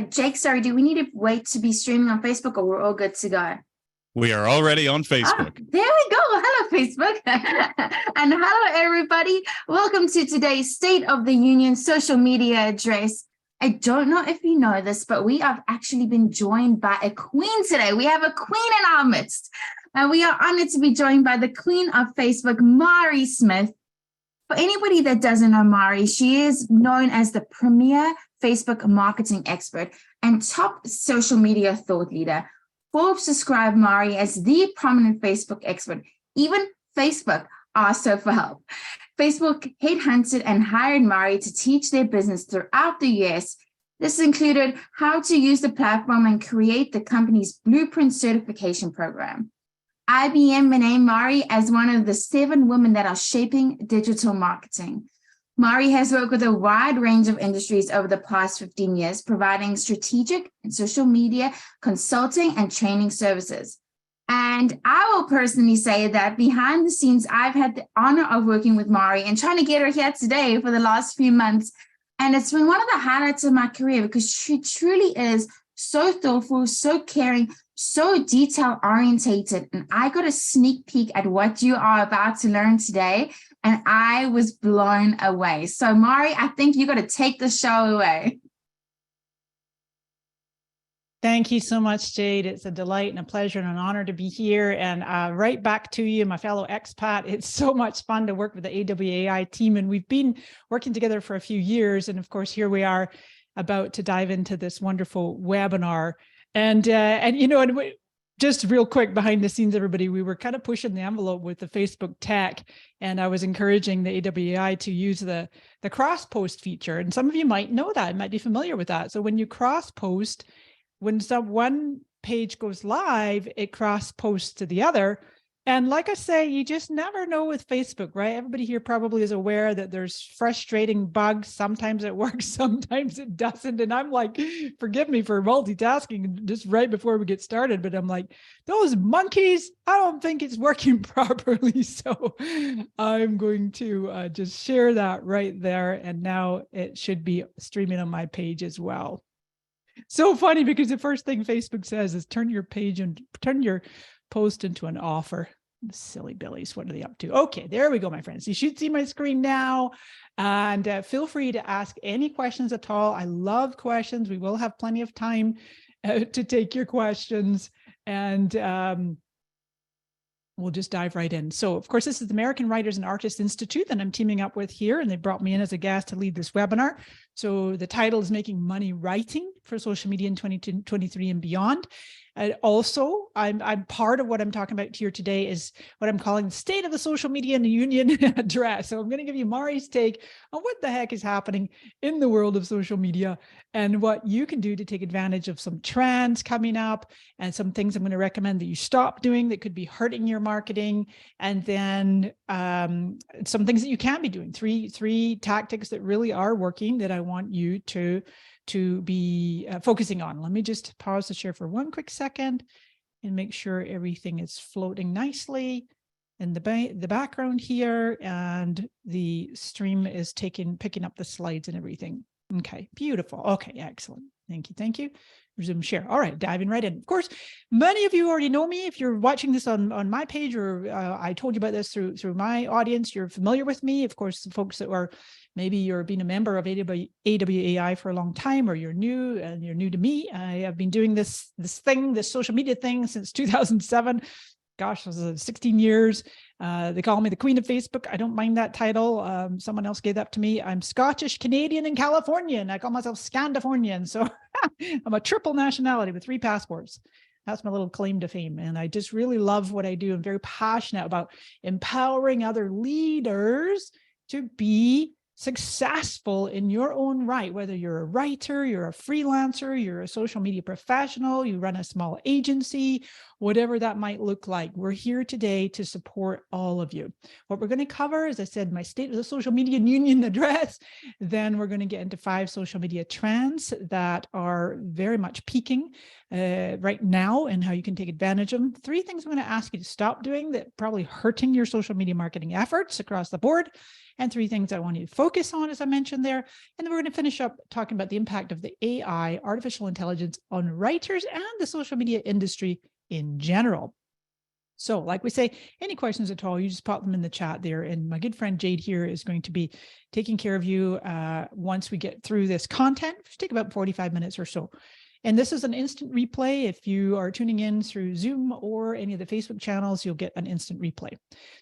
Jake, sorry, do we need to wait to be streaming on Facebook or we're all good to go? We are already on Facebook. There we go. Hello, Facebook. And hello, everybody. Welcome to today's State of the Union social media address. I don't know if you know this, but we have actually been joined by a queen today. We have a queen in our midst. And we are honored to be joined by the queen of Facebook, Mari Smith. For anybody that doesn't know Mari, she is known as the premier Facebook marketing expert and top social media thought leader. Forbes described Mari as the prominent Facebook expert. Even Facebook asked her for help. Facebook headhunted and hired Mari to teach their business throughout the US. This included how to use the platform and create the company's blueprint certification program. IBM named Mari as one of the 7 women that are shaping digital marketing. Mari has worked with a wide range of industries over the past 15 years, providing strategic and social media consulting and training services. And I will personally say that behind the scenes, I've had the honor of working with Mari and trying to get her here today for the last few months. And it's been one of the highlights of my career because she truly is so thoughtful, so caring, so detail orientated. And I got a sneak peek at what you are about to learn today. And I was blown away. So Mari, I think you got to take the show away. Thank you so much, Jade. It's a delight and a pleasure and an honor to be here. And right back to you, my fellow expat. It's so much fun to work with the AWAI team. And we've been working together for a few years. And of course, here we are about to dive into this wonderful webinar. And just real quick behind the scenes, everybody, we were kind of pushing the envelope with the Facebook tech, and I was encouraging the AWAI to use the cross post feature. And some of you might know that, might be familiar with that. So when you cross post, when one page goes live, it cross posts to the other. And like I say, you just never know with Facebook, right? Everybody here probably is aware that there's frustrating bugs. Sometimes it works, sometimes it doesn't. And I'm like, forgive me for multitasking just right before we get started, but I'm like, those monkeys, I don't think it's working properly. So I'm going to just share that right there. And now it should be streaming on my page as well. So funny because the first thing Facebook says is turn your post into an offer. Silly billies, what are they up to? Okay, there we go, my friends. You should see my screen now. And feel free to ask any questions at all. I love questions. We will have plenty of time to take your questions. And we'll just dive right in. So, of course, this is the American Writers and Artists Institute that I'm teaming up with here, and they brought me in as a guest to lead this webinar. So the title is Making Money Writing for Social Media in 2023 and Beyond. And also, I'm part of what I'm talking about here today is what I'm calling the State of the Social Media in the Union address. So I'm going to give you Mari's take on what the heck is happening in the world of social media and what you can do to take advantage of some trends coming up and some things I'm going to recommend that you stop doing that could be hurting your marketing. And then some things that you can be doing, three tactics that really are working that I want you to be focusing on. Let me just pause the share for one quick second and make sure everything is floating nicely in the background here, and the stream is picking up the slides and everything. Okay, beautiful. Okay, excellent. Thank you. Resume share. All right, diving right in. Of course, many of you already know me. If you're watching this on my page, or I told you about this through my audience, you're familiar with me. Of course, the folks that were, maybe you're being a member of AWAI for a long time, or you're new and you're new to me. I have been doing this social media thing since 2007. Gosh, this is 16 years. They call me the Queen of Facebook. I don't mind that title. Someone else gave that to me. I'm Scottish, Canadian, and Californian. I call myself Scandifornian. So I'm a triple nationality with 3 passports. That's my little claim to fame. And I just really love what I do. I'm very passionate about empowering other leaders to be successful in your own right, whether you're a writer, you're a freelancer, you're a social media professional, you run a small agency, whatever that might look like. We're here today to support all of you. What we're going to cover, as I said, my State of the Social Media Union address. Then we're going to get into 5 social media trends that are very much peaking right now and how you can take advantage of them. 3 things I'm going to ask you to stop doing that probably hurting your social media marketing efforts across the board. and 3 things I want you to focus on, as I mentioned there. And then we're going to finish up talking about the impact of the AI, artificial intelligence, on writers and the social media industry in general. So like we say, any questions at all, you just pop them in the chat there. And my good friend Jade here is going to be taking care of you once we get through this content. It'll take about 45 minutes or so. And this is an instant replay. If you are tuning in through Zoom or any of the Facebook channels, you'll get an instant replay.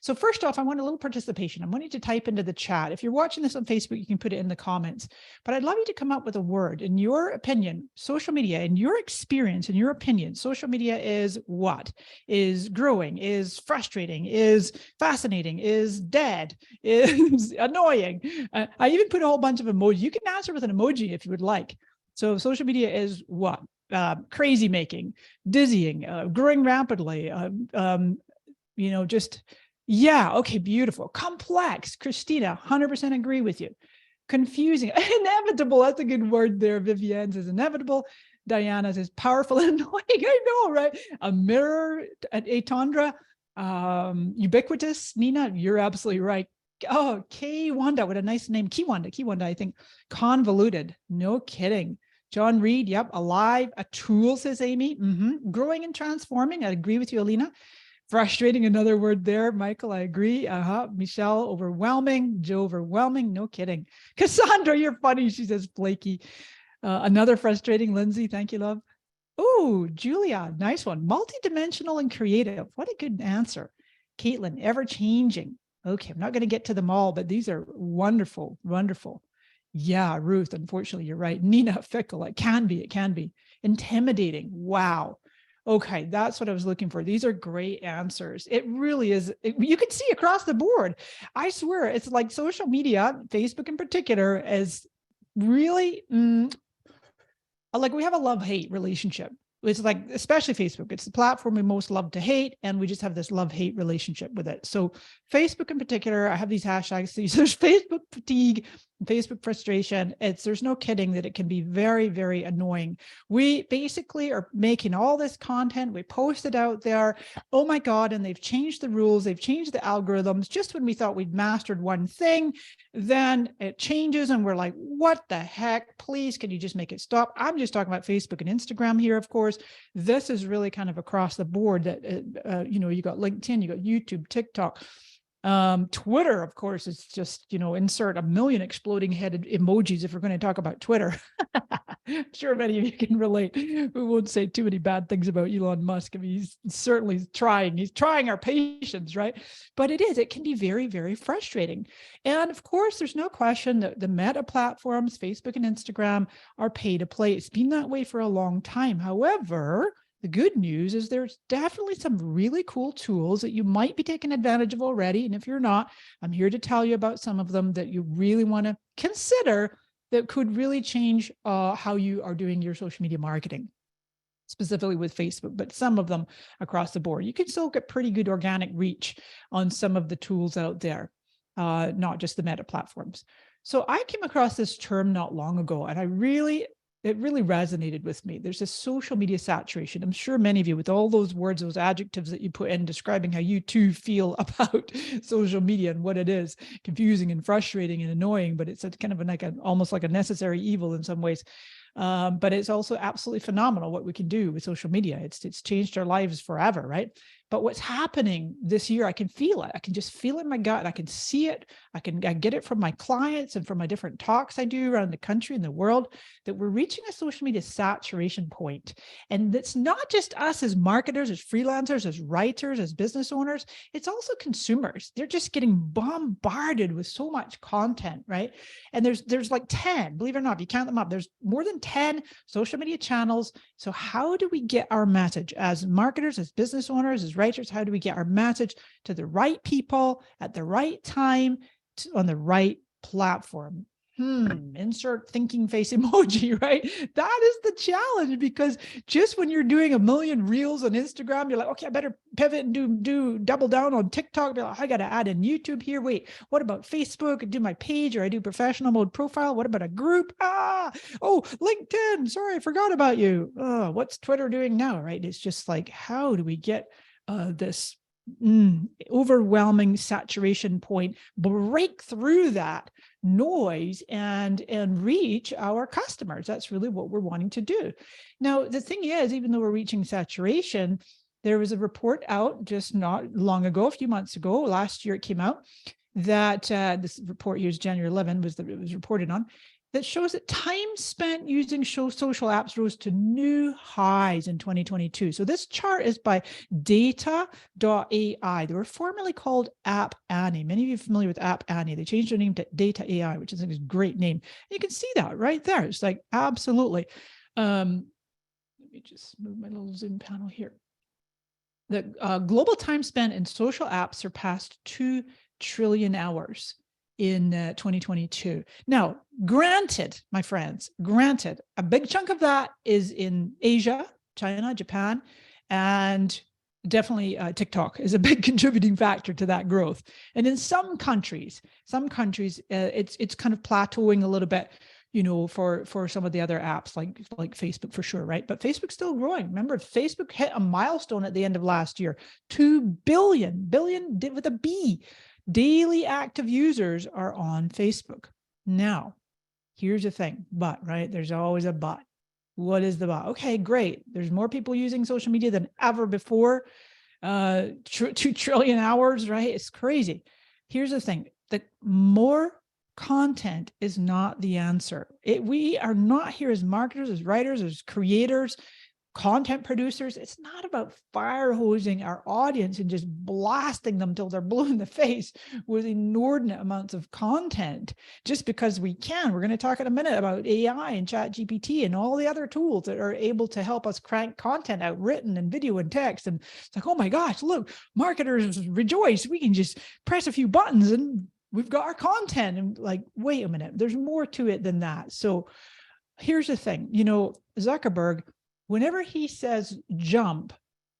So first off, I want a little participation. I want you to type into the chat. If you're watching this on Facebook, you can put it in the comments. But I'd love you to come up with a word. In your opinion, social media, in your experience, in your opinion, social media is what? Is growing, is frustrating, is fascinating, is dead, is annoying. I even put a whole bunch of emojis. You can answer with an emoji if you would like. So social media is what? Crazy making, dizzying, growing rapidly, just, yeah, okay, beautiful. Complex, Christina, 100% agree with you. Confusing, inevitable, that's a good word there. Vivienne says inevitable. Diana says powerful and annoying. I know, right? A mirror, a tundra, ubiquitous. Nina, you're absolutely right. Oh, Kiwanda, what a nice name. Kiwanda, I think. Convoluted, no kidding. John Reed, yep, alive, a tool, says Amy. Growing and transforming, I agree with you, Alina. Frustrating, another word there. Michael, I agree. Michelle, overwhelming. Joe, overwhelming, no kidding. Cassandra, you're funny, she says flaky. Another frustrating, Lindsay, thank you, love. Oh, Julia, nice one. Multidimensional and creative, what a good answer. Caitlin, ever-changing. Okay, I'm not going to get to them all, but these are wonderful, wonderful. Yeah, Ruth, unfortunately, you're right. Nina, fickle, it can be. Intimidating, wow. Okay, that's what I was looking for. These are great answers. It really is. You can see across the board. I swear, it's like social media, Facebook in particular, is really, like we have a love-hate relationship. It's like, especially Facebook, it's the platform we most love to hate, and we just have this love-hate relationship with it. So Facebook in particular, I have these hashtags. There's Facebook fatigue, Facebook frustration. There's no kidding that it can be very, very annoying. We basically are making all this content. We post it out there. Oh my God. And they've changed the rules. They've changed the algorithms. Just when we thought we'd mastered one thing, then it changes and we're like, what the heck? Please, can you just make it stop? I'm just talking about Facebook and Instagram here, of course. This is really kind of across the board that, you got LinkedIn, you got YouTube, TikTok. Twitter, of course, is just, insert a million exploding headed emojis if we're going to talk about Twitter. I'm sure many of you can relate. We won't say too many bad things about Elon Musk. I mean, he's certainly trying. He's trying our patience, right? But it can be very, very frustrating. And of course, there's no question that the meta platforms, Facebook and Instagram, are pay to play. It's been that way for a long time. However, the good news is there's definitely some really cool tools that you might be taking advantage of already. And if you're not, I'm here to tell you about some of them that you really want to consider that could really change how you are doing your social media marketing, specifically with Facebook, but some of them across the board. You can still get pretty good organic reach on some of the tools out there, not just the meta platforms. So I came across this term not long ago, and it really resonated with me. There's this social media saturation. I'm sure many of you, with all those words, those adjectives that you put in describing how you too feel about social media and what it is, confusing and frustrating and annoying, but it's a kind of almost like a necessary evil in some ways. But it's also absolutely phenomenal what we can do with social media. It's changed our lives forever, right? But what's happening this year, I can feel it. I can just feel it in my gut. I can see it. I get it from my clients and from my different talks I do around the country and the world, that we're reaching a social media saturation point. And it's not just us as marketers, as freelancers, as writers, as business owners. It's also consumers. They're just getting bombarded with so much content, right? And there's like 10, believe it or not, if you count them up, there's more than 10 social media channels. So how do we get our message as marketers, as business owners, as writers? How do we get our message to the right people at the right time on the right platform? Insert thinking face emoji, right? That is the challenge, because just when you're doing a million reels on Instagram, you're like, okay, I better pivot and do double down on TikTok. Be like, I got to add in YouTube here. Wait, what about Facebook? I do my page, or I do professional mode profile. What about a group? Oh, LinkedIn. Sorry, I forgot about you. What's Twitter doing now, right? It's just like, how do we get this overwhelming saturation point, break through that noise and reach our customers. That's really what we're wanting to do. Now, the thing is, even though we're reaching saturation, there was a report out just not long ago, a few months ago, last year it came out, that this report here is January 11 it was reported on, that shows that time spent using social apps rose to new highs in 2022. So this chart is by Data.ai. They were formerly called App Annie. Many of you are familiar with App Annie. They changed their name to Data.ai, which I think is a great name. And you can see that right there. It's like, absolutely. Let me just move my little Zoom panel here. The global time spent in social apps surpassed 2 trillion hours in 2022. Now, granted, my friends, granted, a big chunk of that is in Asia, China, Japan, and definitely TikTok is a big contributing factor to that growth. And in some countries, it's kind of plateauing a little bit, you know, for some of the other apps like Facebook for sure, right? But Facebook's still growing. Remember, Facebook hit a milestone at the end of last year, 2 billion with a B. Daily active users are on Facebook. Now, here's the thing, but, right? There's always a but. What is the but? Okay, great. There's more people using social media than ever before. 2 trillion hours, right? It's crazy. Here's the thing, the more content is not the answer. We are not here as marketers, as writers, as creators, content producers. It's not about fire hosing our audience and just blasting them till they're blue in the face with inordinate amounts of content just because we can. We're going to talk in a minute about AI and ChatGPT and all the other tools that are able to help us crank content out, written and video and text. And it's like, oh my gosh, look, marketers rejoice. We can just press a few buttons and we've got our content. And like, wait a minute, there's more to it than that. So here's the thing, you know, Zuckerberg, whenever he says jump,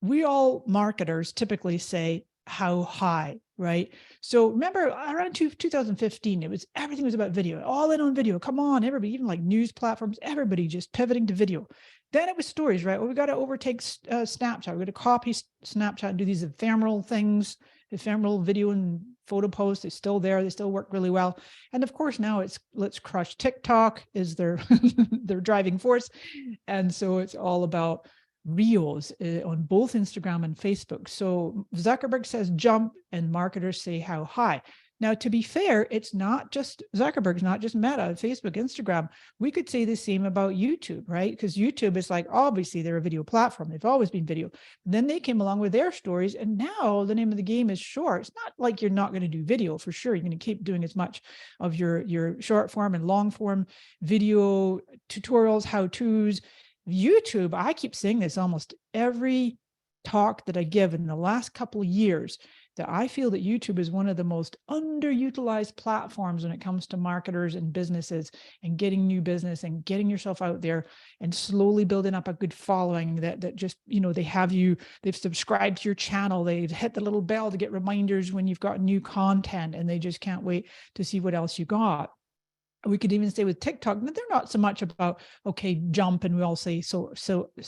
we all marketers typically say how high, right? So remember around 2015, everything was about video, all in on video. Come on, everybody, even like news platforms, everybody just pivoting to video. Then it was stories, right? Well, we got to overtake Snapchat. We're going to copy Snapchat and do these ephemeral things, ephemeral video and photo posts. They're still there. They still work really well. And of course, now it's let's crush TikTok is their their driving force. And so it's all about reels on both Instagram and Facebook. So Zuckerberg says jump and marketers say how high. Now, to be fair, it's not just Zuckerberg's, not just Meta, Facebook, Instagram. We could say the same about YouTube, right? Because YouTube is like, obviously, they're a video platform. They've always been video. Then they came along with their stories. And now the name of the game is short. It's not like you're not going to do video for sure. You're going to keep doing as much of your short form and long form video tutorials, how-tos. YouTube, I keep saying this almost every talk that I give in the last couple of years, that I feel that YouTube is one of the most underutilized platforms when it comes to marketers and businesses and getting new business and getting yourself out there and slowly building up a good following that just, you know, they've subscribed to your channel, they've hit the little bell to get reminders when you've got new content and they just can't wait to see what else you got. We could even say with TikTok, but they're not so much about, okay, jump, and we all say, so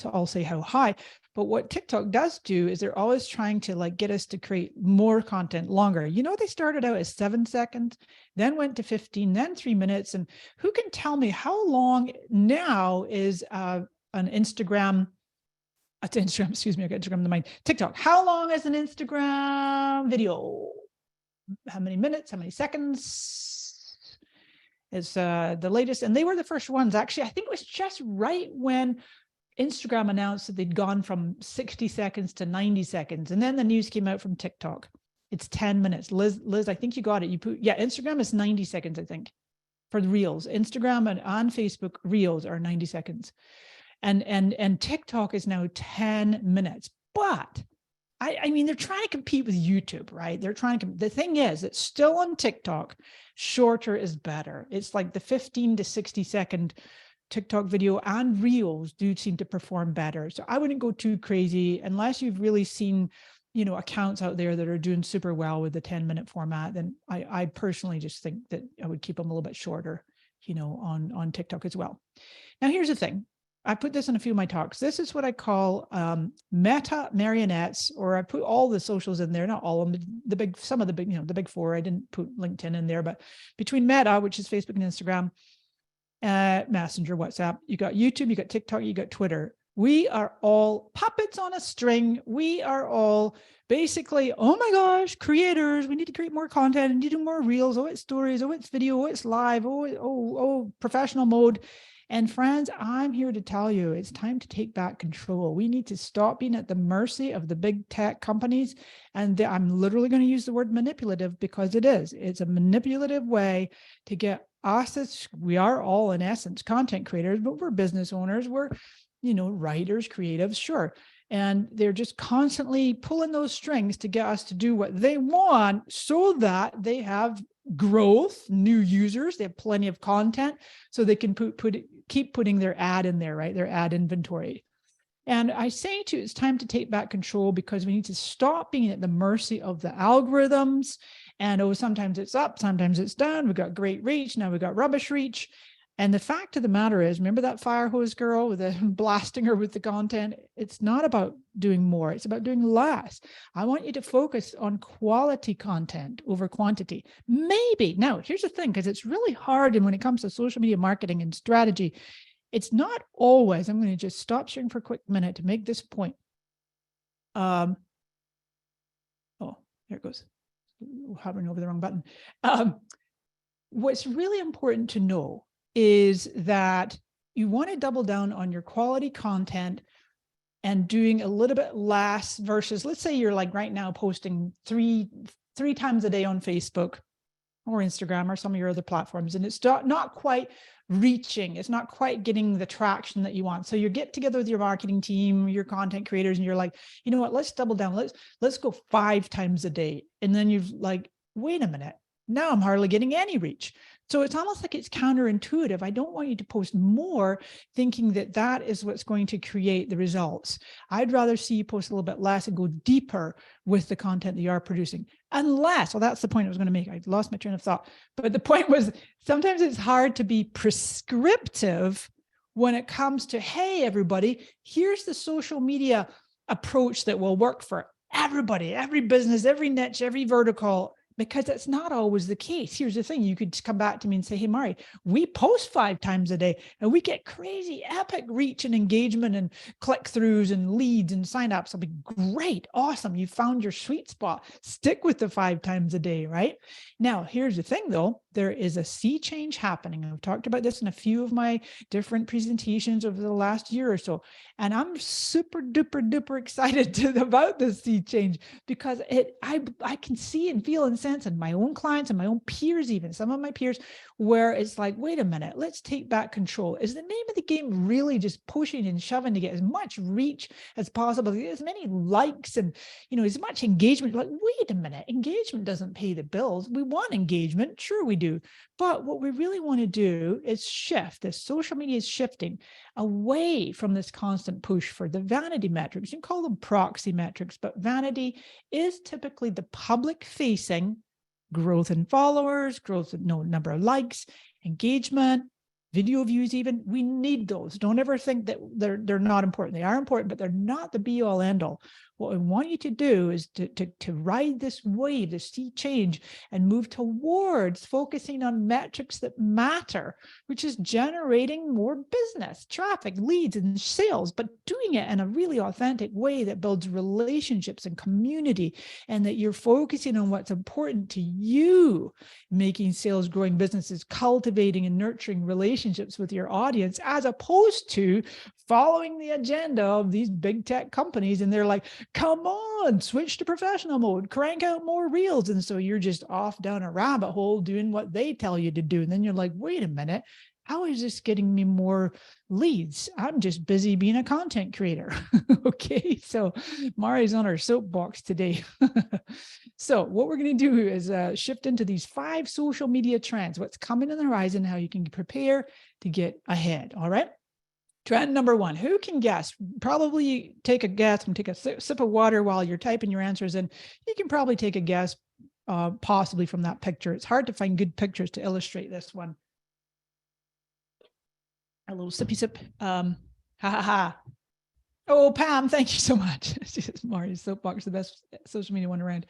I'll say how high. But what TikTok does do is they're always trying to like get us to create more content longer. You know, they started out as 7 seconds, then went to 15, then 3 minutes. And who can tell me how long now is an Instagram, excuse me, I got Instagram in the mind, TikTok. How long is an Instagram video? How many minutes, how many seconds? Is the latest, and they were the first ones. Actually, I think it was just right when Instagram announced that they'd gone from 60 seconds to 90 seconds. And then the news came out from TikTok. It's 10 minutes. Liz, I think you got it. Instagram is 90 seconds, I think, for the reels. Instagram and on Facebook, reels are 90 seconds. And TikTok is now 10 minutes. But I mean, they're trying to compete with YouTube, right? The thing is, it's still on TikTok. Shorter is better. It's like the 15 to 60 second TikTok video and reels do seem to perform better. So I wouldn't go too crazy unless you've really seen, you know, accounts out there that are doing super well with the 10-minute format. Then I personally just think that I would keep them a little bit shorter, you know, on TikTok as well. Now, here's the thing. I put this in a few of my talks. This is what I call meta marionettes, or I put all the socials in there, not all of them, some of the big, the big four. I didn't put LinkedIn in there, but between Meta, which is Facebook and Instagram, Messenger, WhatsApp, you got YouTube, you got TikTok, you got Twitter. We are all puppets on a string. We are all basically, oh my gosh, creators, we need to create more content and do more reels. Oh, it's stories. Oh, it's video. Oh, it's live. Oh, professional mode. And friends, I'm here to tell you, it's time to take back control. We need to stop being at the mercy of the big tech companies. And I'm literally going to use the word manipulative, because it is. It's a manipulative way to get us, we are all in essence content creators, but we're business owners. We're, writers, creatives, sure. And they're just constantly pulling those strings to get us to do what they want, so that they have growth, new users, they have plenty of content, so they can keep putting their ad in there, right? Their ad inventory. And I say to you, it's time to take back control, because we need to stop being at the mercy of the algorithms. And sometimes it's up, sometimes it's down. We've got great reach, now we've got rubbish reach. And the fact of the matter is, remember that fire hose girl with blasting her with the content? It's not about doing more. It's about doing less. I want you to focus on quality content over quantity. Maybe. Now, here's the thing, because it's really hard. And when it comes to social media marketing and strategy, it's not always. I'm going to just stop sharing for a quick minute to make this point. Oh, there it goes. Hovering over the wrong button. What's really important to know is that you want to double down on your quality content and doing a little bit less versus, let's say you're like right now posting three times a day on Facebook or Instagram or some of your other platforms, and it's not quite reaching, it's not quite getting the traction that you want. So you get together with your marketing team, your content creators, and you're like, you know what, let's double down. Let's go 5 times a day. And then you've like, wait a minute, now I'm hardly getting any reach. So it's almost like it's counterintuitive. I don't want you to post more thinking that that is what's going to create the results. I'd rather see you post a little bit less and go deeper with the content that you are producing. Unless, well, that's the point I was going to make. I lost my train of thought. But the point was, sometimes it's hard to be prescriptive when it comes to, hey, everybody, here's the social media approach that will work for everybody, every business, every niche, every vertical. Because that's not always the case. Here's the thing. You could come back to me and say, hey, Mari, we post 5 times a day and we get crazy epic reach and engagement and click-throughs and leads and sign-ups. It'll be great. Awesome. You found your sweet spot. Stick with the 5 times a day, right? Now, here's the thing, though. There is a sea change happening. I've talked about this in a few of my different presentations over the last year or so. And I'm super duper duper excited about this sea change, because I can see and feel and sense in my own clients and my own peers, even some of my peers, where it's like, wait a minute, let's take back control. Is the name of the game really just pushing and shoving to get as much reach as possible, as many likes and, as much engagement? Like, wait a minute, engagement doesn't pay the bills. We want engagement. Sure, we do. But what we really want to do is shift. This social media is shifting away from this constant push for the vanity metrics. You can call them proxy metrics, but vanity is typically the public facing growth in followers, growth in number of likes, engagement, video views even. We need those. Don't ever think that they're not important. They are important, but they're not the be all end all. What I want you to do is to ride this wave, this sea change, and move towards focusing on metrics that matter, which is generating more business, traffic, leads, and sales, but doing it in a really authentic way that builds relationships and community, and that you're focusing on what's important to you, making sales, growing businesses, cultivating and nurturing relationships with your audience, as opposed to following the agenda of these big tech companies. And they're like, come on, switch to professional mode, crank out more reels. And so you're just off down a rabbit hole doing what they tell you to do. And then you're like, wait a minute, how is this getting me more leads? I'm just busy being a content creator. Okay, so Mari's on her soapbox today. So what we're going to do is shift into these 5 social media trends, what's coming on the horizon, how you can prepare to get ahead. All right. Trend number 1, who can guess? Probably take a guess and take a sip of water while you're typing your answers in. You can probably take a guess possibly from that picture. It's hard to find good pictures to illustrate this one. A little sippy sip. Ha ha ha. Oh, Pam, thank you so much. She says, Mari's soapbox, the best social media one around.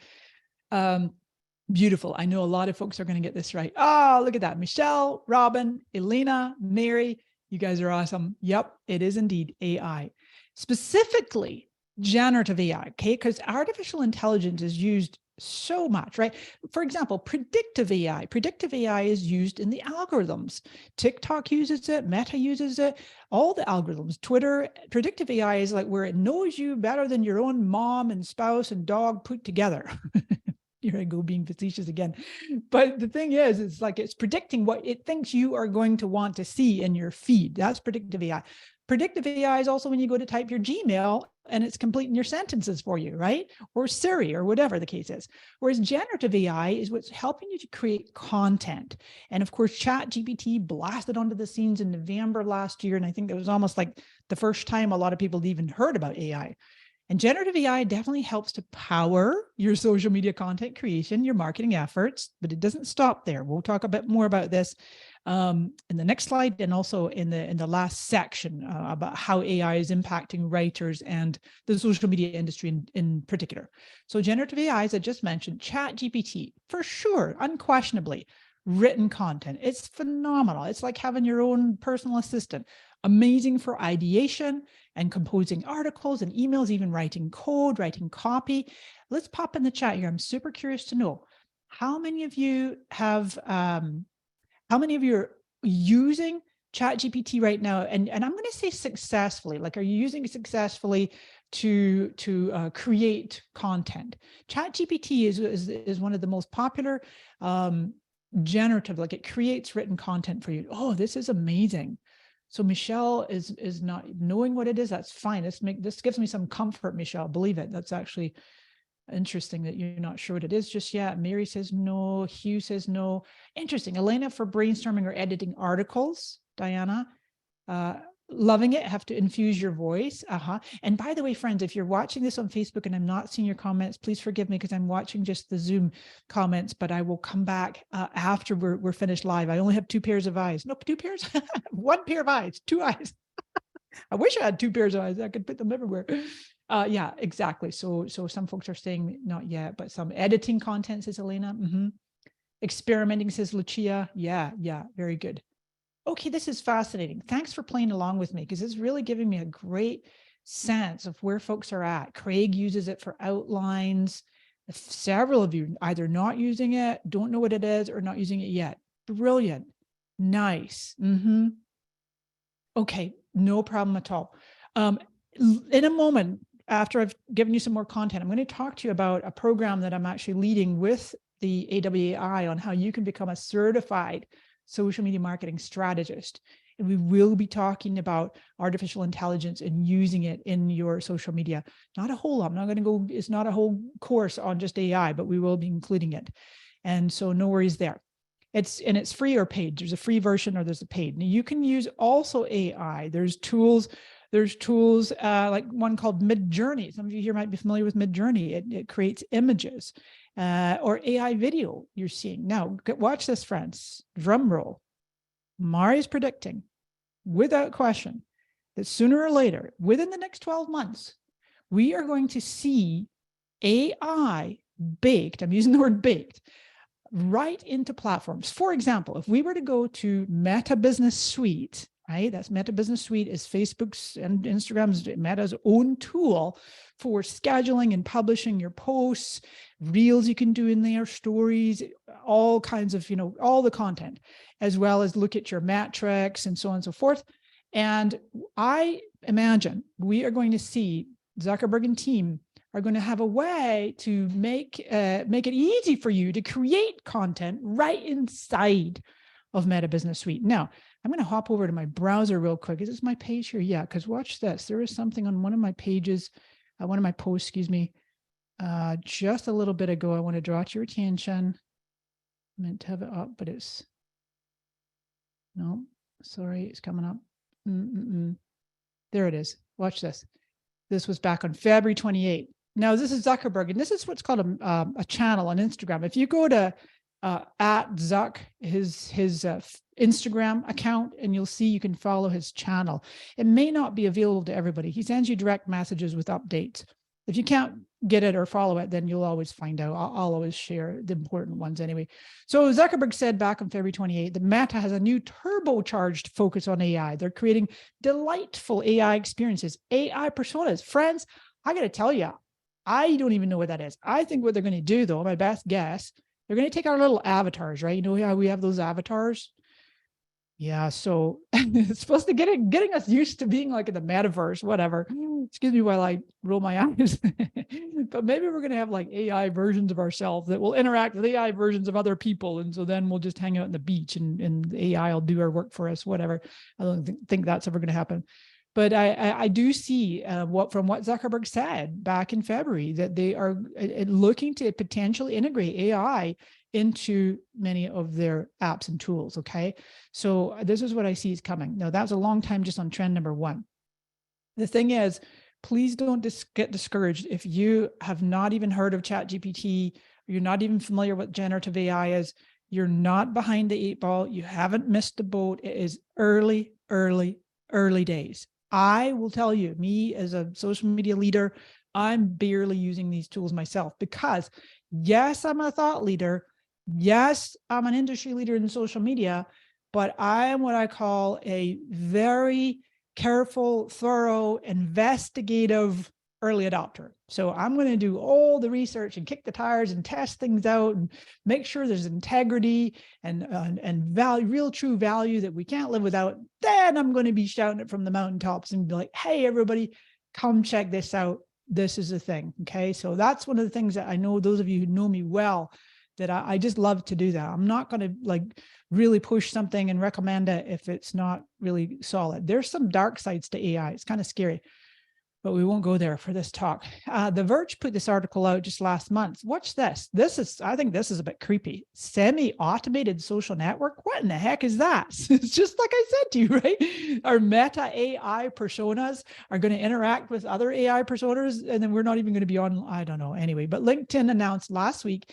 Beautiful. I know a lot of folks are going to get this right. Oh, look at that. Michelle, Robin, Elena, Mary, you guys are awesome. Yep, it is indeed AI. Specifically, generative AI, okay? Because artificial intelligence is used so much, right? For example, predictive AI. Predictive AI is used in the algorithms. TikTok uses it, Meta uses it, all the algorithms. Twitter, predictive AI is like where it knows you better than your own mom and spouse and dog put together. Here I go being facetious again. But the thing is, it's like it's predicting what it thinks you are going to want to see in your feed. That's predictive AI. Predictive AI is also when you go to type your Gmail and it's completing your sentences for you, right? Or Siri or whatever the case is. Whereas generative AI is what's helping you to create content. And of course, ChatGPT blasted onto the scenes in November last year. And I think that was almost like the first time a lot of people even heard about AI. And generative AI definitely helps to power your social media content creation, your marketing efforts, but it doesn't stop there. We'll talk a bit more about this in the next slide, and also in the last section about how AI is impacting writers and the social media industry in particular. So generative AI, as I just mentioned, ChatGPT, for sure, unquestionably, written content. It's phenomenal. It's like having your own personal assistant. Amazing for ideation and composing articles and emails, even writing code, writing copy. Let's pop in the chat here. I'm super curious to know how many of you have, how many of you are using ChatGPT right now? And I'm going to say successfully. Like, are you using it successfully to create content? ChatGPT is one of the most popular generative, like it creates written content for you. Oh, this is amazing. So Michelle is not knowing what it is. That's fine. This gives me some comfort, Michelle. Believe it. That's actually interesting that you're not sure what it is just yet. Mary says no. Hugh says no. Interesting. Elena, for brainstorming or editing articles. Diana, loving it. Have to infuse your voice. And by the way, friends, if you're watching this on Facebook and I'm not seeing your comments, please forgive me because I'm watching just the Zoom comments, but I will come back after we're finished live. I only have 2 pairs of eyes. Nope, 2 pairs. 1 pair of eyes, 2 eyes. I wish I had 2 pairs of eyes. I could put them everywhere. Yeah, exactly. So some folks are saying not yet, but some editing content, says Elena. Experimenting, says Lucia. Yeah, very good. Okay, this is fascinating. Thanks for playing along with me, because it's really giving me a great sense of where folks are at. Craig uses it for outlines. Several of you either not using it, don't know what it is, or not using it yet. Brilliant. Nice. Okay, no problem at all. In a moment, after I've given you some more content, I'm going to talk to you about a program that I'm actually leading with the AWAI on how you can become a certified social media marketing strategist. And we will be talking about artificial intelligence and using it in your social media. Not a whole lot. I'm not going to go, it's not a whole course on just AI, but we will be including it. And so no worries there. It's free or paid. There's a free version or there's a paid. Now you can use also AI. There's tools like one called Midjourney. Some of you here might be familiar with Midjourney. It creates images. Or AI video you're seeing. Now, watch this, friends. Drum roll. Mari is predicting, without question, that sooner or later, within the next 12 months, we are going to see AI baked, I'm using the word baked, right into platforms. For example, if we were to go to Meta Business Suite, right? That's Meta Business Suite is Facebook's and Instagram's, Meta's own tool for scheduling and publishing your posts, reels you can do in there, stories, all kinds of, all the content, as well as look at your metrics and so on and so forth. And I imagine we are going to see Zuckerberg and team are going to have a way to make it easy for you to create content right inside of Meta Business Suite. Now, I'm going to hop over to my browser real quick. Is this my page here? Yeah, because watch this. There is something on one of my pages, one of my posts, just a little bit ago. I want to draw to your attention. I meant to have it up, but it's, no, sorry, it's coming up. There it is. Watch this. This was back on February 28th. Now, this is Zuckerberg, and this is what's called a channel on Instagram. If you go to at Zuck, his Instagram account, and you'll see you can follow his channel. It may not be available to everybody. He sends you direct messages with updates. If you can't get it or follow it, then you'll always find out. I'll always share the important ones anyway. So Zuckerberg said back on February 28th, that Meta has a new turbocharged focus on AI. They're creating delightful AI experiences, AI personas. Friends, I got to tell you, I don't even know what that is. I think what they're going to do, though, my best guess, they're going to take our little avatars, right? You know how we have those avatars? Yeah, so it's supposed to getting us used to being like in the metaverse, whatever. Excuse me while I roll my eyes. But maybe we're going to have like AI versions of ourselves that will interact with AI versions of other people. And so then we'll just hang out on the beach and AI will do our work for us, whatever. I don't think that's ever going to happen. But I do see what Zuckerberg said back in February, that they are looking to potentially integrate AI into many of their apps and tools. Okay. So this is what I see is coming. Now, that's a long time just on trend number one. The thing is, please don't get discouraged if you have not even heard of ChatGPT, or you're not even familiar with generative AI is. You're not behind the 8 ball. You haven't missed the boat. It is early days. I will tell you, me as a social media leader, I'm barely using these tools myself because yes, I'm a thought leader. Yes, I'm an industry leader in social media, but I am what I call a very careful, thorough, investigative early adopter. So I'm going to do all the research and kick the tires and test things out and make sure there's integrity and value, real true value that we can't live without. Then I'm going to be shouting it from the mountaintops and be like, hey, everybody, come check this out. This is a thing. Okay. So that's one of the things that I know those of you who know me well, that I just love to do that. I'm not going to like really push something and recommend it if it's not really solid. There's some dark sides to AI. It's kind of scary, but we won't go there for this talk. The Verge put this article out just last month. Watch this. I think this is a bit creepy. Semi-automated social network. What in the heck is that? It's just like I said to you, right? Our meta AI personas are going to interact with other AI personas, and then we're not even going to be on, I don't know. Anyway, but LinkedIn announced last week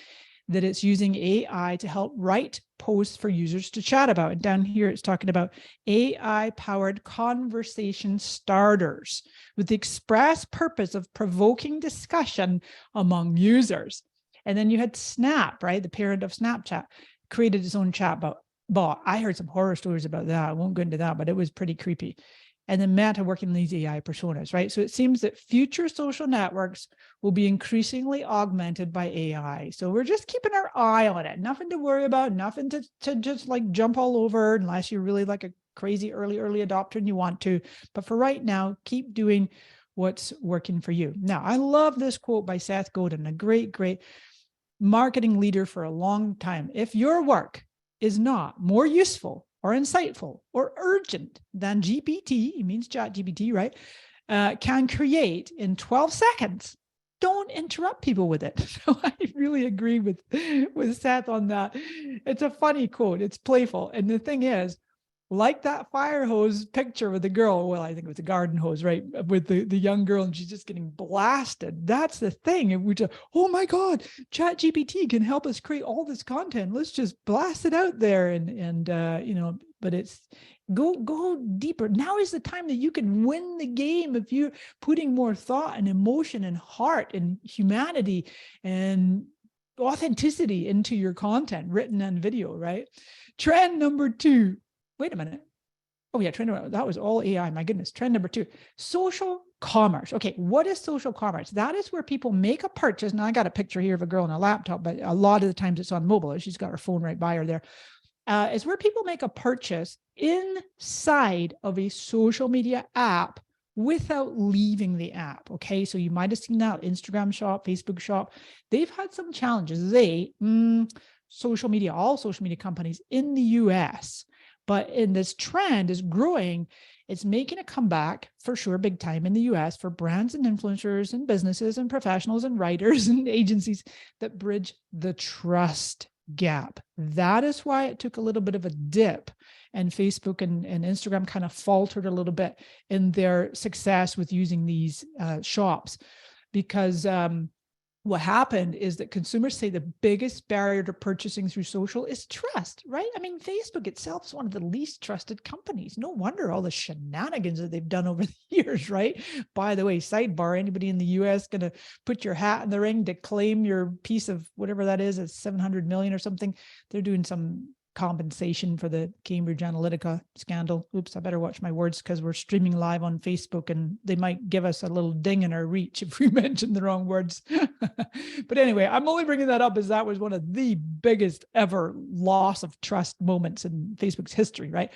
that it's using AI to help write posts for users to chat about. And down here, it's talking about AI-powered conversation starters with the express purpose of provoking discussion among users. And then you had Snap, right? The parent of Snapchat created its own chat bot. I heard some horror stories about that. I won't go into that, but it was pretty creepy. And then Meta working on these AI personas, right? So it seems that future social networks will be increasingly augmented by AI. So we're just keeping our eye on it. Nothing to worry about, nothing to just like jump all over unless you're really like a crazy early adopter and you want to. But for right now, keep doing what's working for you. Now, I love this quote by Seth Godin, a great marketing leader for a long time. If your work is not more useful or insightful or urgent than GPT, it means ChatGPT, right? Can create in 12 seconds. Don't interrupt people with it. So I really agree with Seth on that. It's a funny quote. It's playful. And the thing is, like that fire hose picture with the girl, well, I think it was a garden hose, right? With the young girl, and she's just getting blasted. That's the thing. And we just, oh my God, ChatGPT can help us create all this content. Let's just blast it out there. And but it's go deeper. Now is the time that you can win the game if you're putting more thought and emotion and heart and humanity and authenticity into your content, written and video, right? Trend number 2. Wait a minute. Oh yeah, that was all AI. My goodness. Trend number 2, social commerce. Okay, what is social commerce? That is where people make a purchase. Now I got a picture here of a girl on a laptop, but a lot of the times it's on mobile. She's got her phone right by her there. It's where people make a purchase inside of a social media app without leaving the app. Okay, so you might have seen that Instagram shop, Facebook shop. They've had some challenges. All social media companies in the US. But in this trend is growing, it's making a comeback for sure, big time in the US for brands and influencers and businesses and professionals and writers and agencies that bridge the trust gap. That is why it took a little bit of a dip, and Facebook and Instagram kind of faltered a little bit in their success with using these shops, because what happened is that consumers say the biggest barrier to purchasing through social is trust, right? I mean, Facebook itself is one of the least trusted companies. No wonder all the shenanigans that they've done over the years, right? By the way, sidebar, anybody in the US going to put your hat in the ring to claim your piece of whatever that is, it's 700 million or something. They're doing some compensation for the Cambridge Analytica scandal. Oops, I better watch my words because we're streaming live on Facebook and they might give us a little ding in our reach if we mention the wrong words. But anyway, I'm only bringing that up as that was one of the biggest ever loss of trust moments in Facebook's history, right?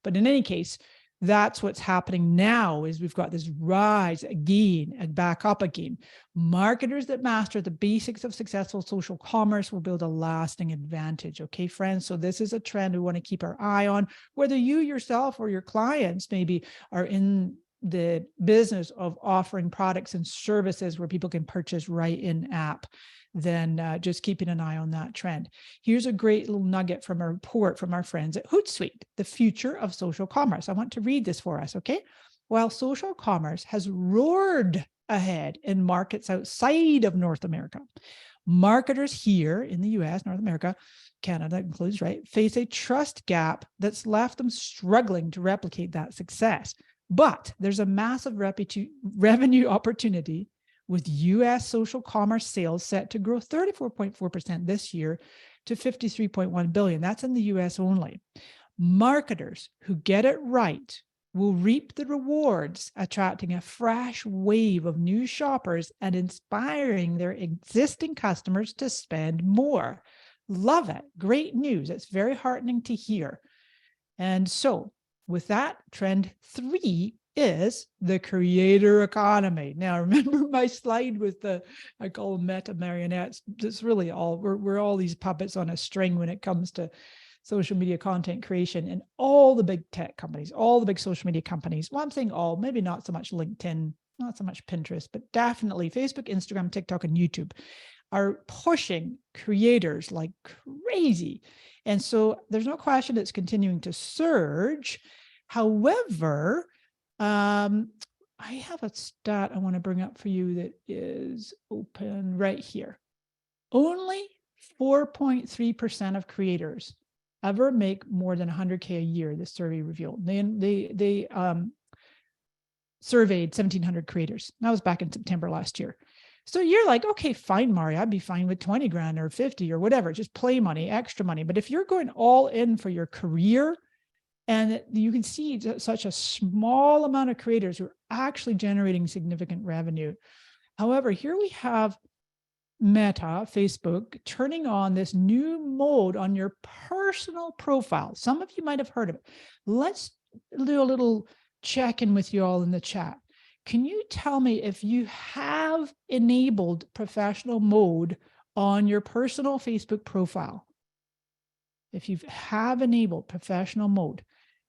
But in any case, that's what's happening now is we've got this rise again and back up again. Marketers that master the basics of successful social commerce will build a lasting advantage. Okay, friends. So this is a trend we want to keep our eye on, whether you yourself or your clients maybe are in the business of offering products and services where people can purchase right in app. Then just keeping an eye on that trend. Here's a great little nugget from a report from our friends at Hootsuite, the future of social commerce. I want to read this for us, okay? While social commerce has roared ahead in markets outside of North America, marketers here in the US, North America, Canada includes, right, face a trust gap that's left them struggling to replicate that success. But there's a massive revenue opportunity with US social commerce sales set to grow 34.4% this year to 53.1 billion. That's in the US only. Marketers who get it right will reap the rewards, attracting a fresh wave of new shoppers and inspiring their existing customers to spend more. Love it. Great news. It's very heartening to hear. And so with that, trend 3 is the creator economy. Now, remember my slide with I call them meta marionettes. It's really all, we're all these puppets on a string when it comes to social media content creation, and all the big tech companies, all the big social media companies. Well, I'm saying all, maybe not so much LinkedIn, not so much Pinterest, but definitely Facebook, Instagram, TikTok, and YouTube are pushing creators like crazy. And so there's no question it's continuing to surge. However, I have a stat I want to bring up for you that is open right here. Only 4.3% of creators ever make more than 100K a year, this survey revealed. They surveyed 1,700 creators. That was back in September last year. So you're like, okay, fine, Mari, I'd be fine with 20 grand or 50 or whatever, just play money, extra money. But if you're going all in for your career, and you can see such a small amount of creators who are actually generating significant revenue. However, here we have Meta, Facebook, turning on this new mode on your personal profile. Some of you might have heard of it. Let's do a little check-in with you all in the chat. Can you tell me if you have enabled professional mode on your personal Facebook profile? If you have enabled professional mode.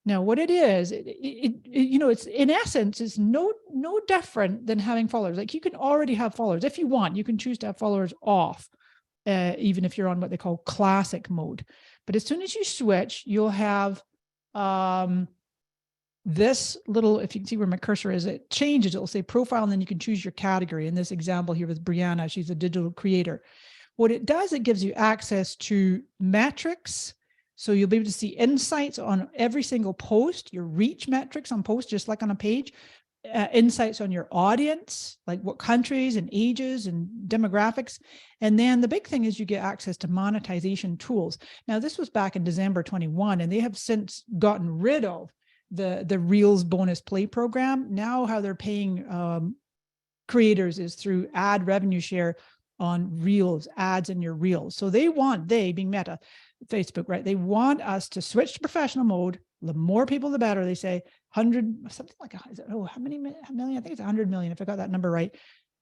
Now, what it is, it's in essence, it's no different than having followers. Like you can already have followers if you want. You can choose to have followers off, even if you're on what they call classic mode. But as soon as you switch, you'll have this little. If you can see where my cursor is, it changes. It'll say profile, and then you can choose your category. In this example here with Brianna, she's a digital creator. What it does, it gives you access to metrics. So you'll be able to see insights on every single post, your reach metrics on posts, just like on a page, insights on your audience, like what countries and ages and demographics. And then the big thing is you get access to monetization tools. Now, this was back in December 21, and they have since gotten rid of the Reels bonus play program. Now how they're paying creators is through ad revenue share on Reels, ads in your Reels. So they being Meta, Facebook, right? They want us to switch to professional mode. The more people, the better. They say 100, something like, how many million? I think it's 100 million, if I got that number right.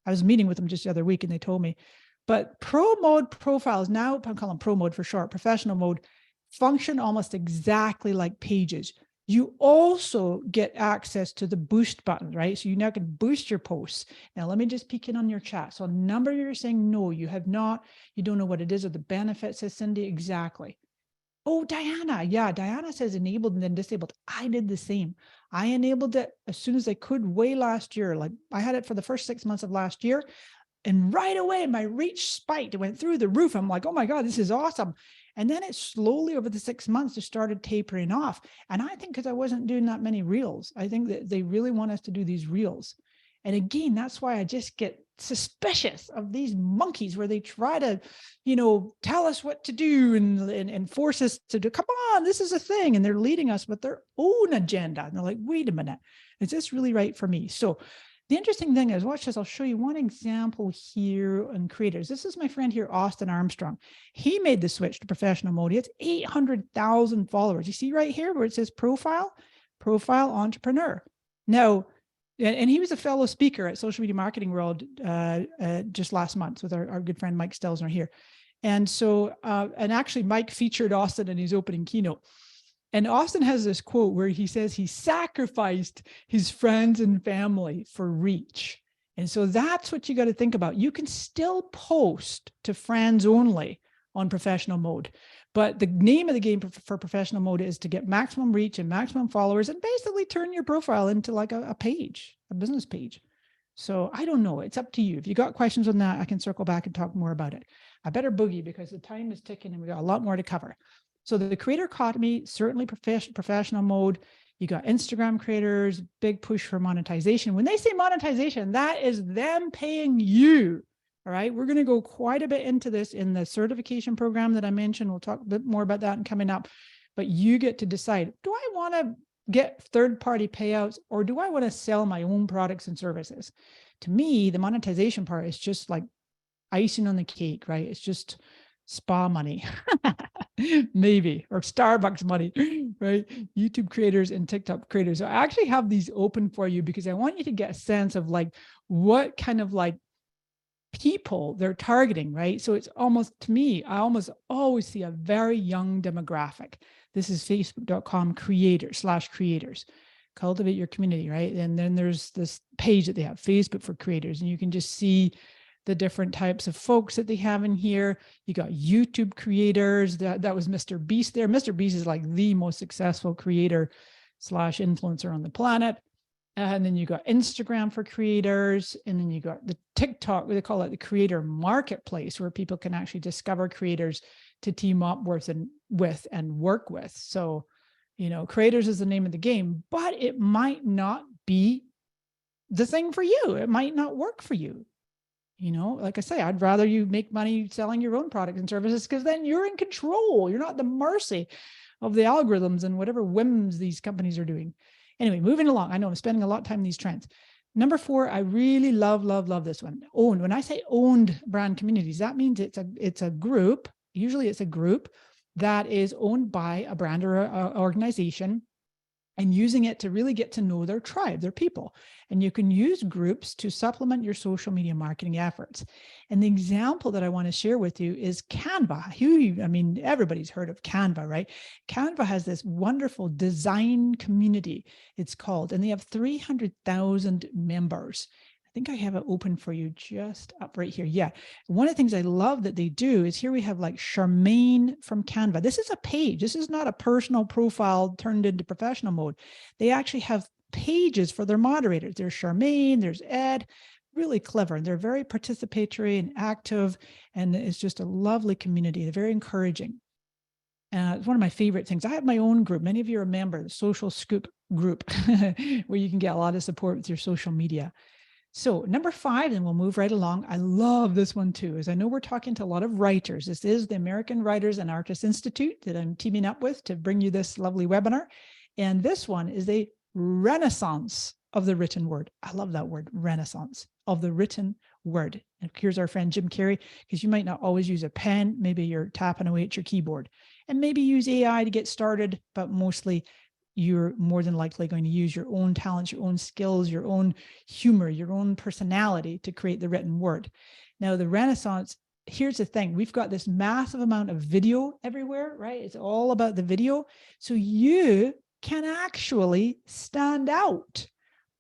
I was meeting with them just the other week and they told me. But pro mode profiles, now I'm calling pro mode for short, professional mode, function almost exactly like pages. You also get access to the boost button, right? So you now can boost your posts. Now, let me just peek in on your chat. So a number you're saying, no, you have not, you don't know what it is or the benefits, says Cindy. Exactly. Oh, Diana. Yeah, Diana says enabled and then disabled. I did the same. I enabled it as soon as I could way last year. Like I had it for the first 6 months of last year. And right away, my reach spiked. It went through the roof. I'm like, oh my God, this is awesome. And then it slowly over the 6 months just started tapering off. And I think because I wasn't doing that many reels, I think that they really want us to do these reels. And again, that's why I just get suspicious of these monkeys where they try to, tell us what to do and force us to do, come on, this is a thing. And they're leading us with their own agenda. And they're like, wait a minute, is this really right for me? So the interesting thing is, watch this. I'll show you one example here on creators. This is my friend here, Austin Armstrong. He made the switch to professional mode. He has 800,000 followers. You see right here where it says profile entrepreneur. Now, and he was a fellow speaker at Social Media Marketing World just last month with our good friend Mike Stelzner here. And so, and actually Mike featured Austin in his opening keynote. And Austin has this quote where he says he sacrificed his friends and family for reach. And so that's what you got to think about. You can still post to friends only on professional mode, but the name of the game for professional mode is to get maximum reach and maximum followers and basically turn your profile into like a page, a business page. So I don't know. It's up to you. If you got questions on that, I can circle back and talk more about it. I better boogie because the time is ticking and we got a lot more to cover. So the creator economy, certainly professional mode. You got Instagram creators, big push for monetization. When they say monetization, that is them paying you. All right. We're going to go quite a bit into this in the certification program that I mentioned. We'll talk a bit more about that and coming up. But you get to decide, do I want to get third-party payouts or do I want to sell my own products and services? To me, the monetization part is just like icing on the cake, right? It's just spa money, maybe, or Starbucks money, right? YouTube creators and TikTok creators. So I actually have these open for you because I want you to get a sense of like what kind of like people they're targeting, right? So it's almost, to me, I almost always see a very young demographic. This is facebook.com creators. Cultivate your community, right? And then there's this page that they have, Facebook for creators, and you can just see the different types of folks that they have in here. You got YouTube creators. That was Mr. Beast there. Mr. Beast is like the most successful creator / influencer on the planet. And then you got Instagram for creators. And then you got the TikTok, they call it the creator marketplace, where people can actually discover creators to team up with and work with. So, creators is the name of the game, but it might not be the thing for you. It might not work for you. Like I say, I'd rather you make money selling your own products and services because then you're in control. You're not at the mercy of the algorithms and whatever whims these companies are doing. Anyway, moving along. I know I'm spending a lot of time in these trends. Number 4, I really love this one. Owned. When I say owned brand communities, that means it's a group. Usually it's a group that is owned by a brand or an organization, and using it to really get to know their tribe, their people. And you can use groups to supplement your social media marketing efforts. And the example that I want to share with you is Canva. Everybody's heard of Canva, right? Canva has this wonderful design community, it's called, and they have 300,000 members. I think I have it open for you just up right here. Yeah. One of the things I love that they do is here we have like Charmaine from Canva. This is a page. This is not a personal profile turned into professional mode. They actually have pages for their moderators. There's Charmaine, there's Ed, really clever. And they're very participatory and active. And it's just a lovely community. They're very encouraging. It's one of my favorite things. I have my own group. Many of you remember the Social Scoop group where you can get a lot of support with your social media. So number 5, and we'll move right along. I love this one too, as I know we're talking to a lot of writers. This is the American Writers and Artists Institute that I'm teaming up with to bring you this lovely webinar. And this one is a renaissance of the written word. I love that word, renaissance of the written word. And here's our friend Jim Carrey, because you might not always use a pen. Maybe you're tapping away at your keyboard, and maybe use AI to get started, but mostly you're more than likely going to use your own talents, your own skills, your own humor, your own personality to create the written word. Now, the Renaissance, here's the thing. We've got this massive amount of video everywhere, right? It's all about the video. So you can actually stand out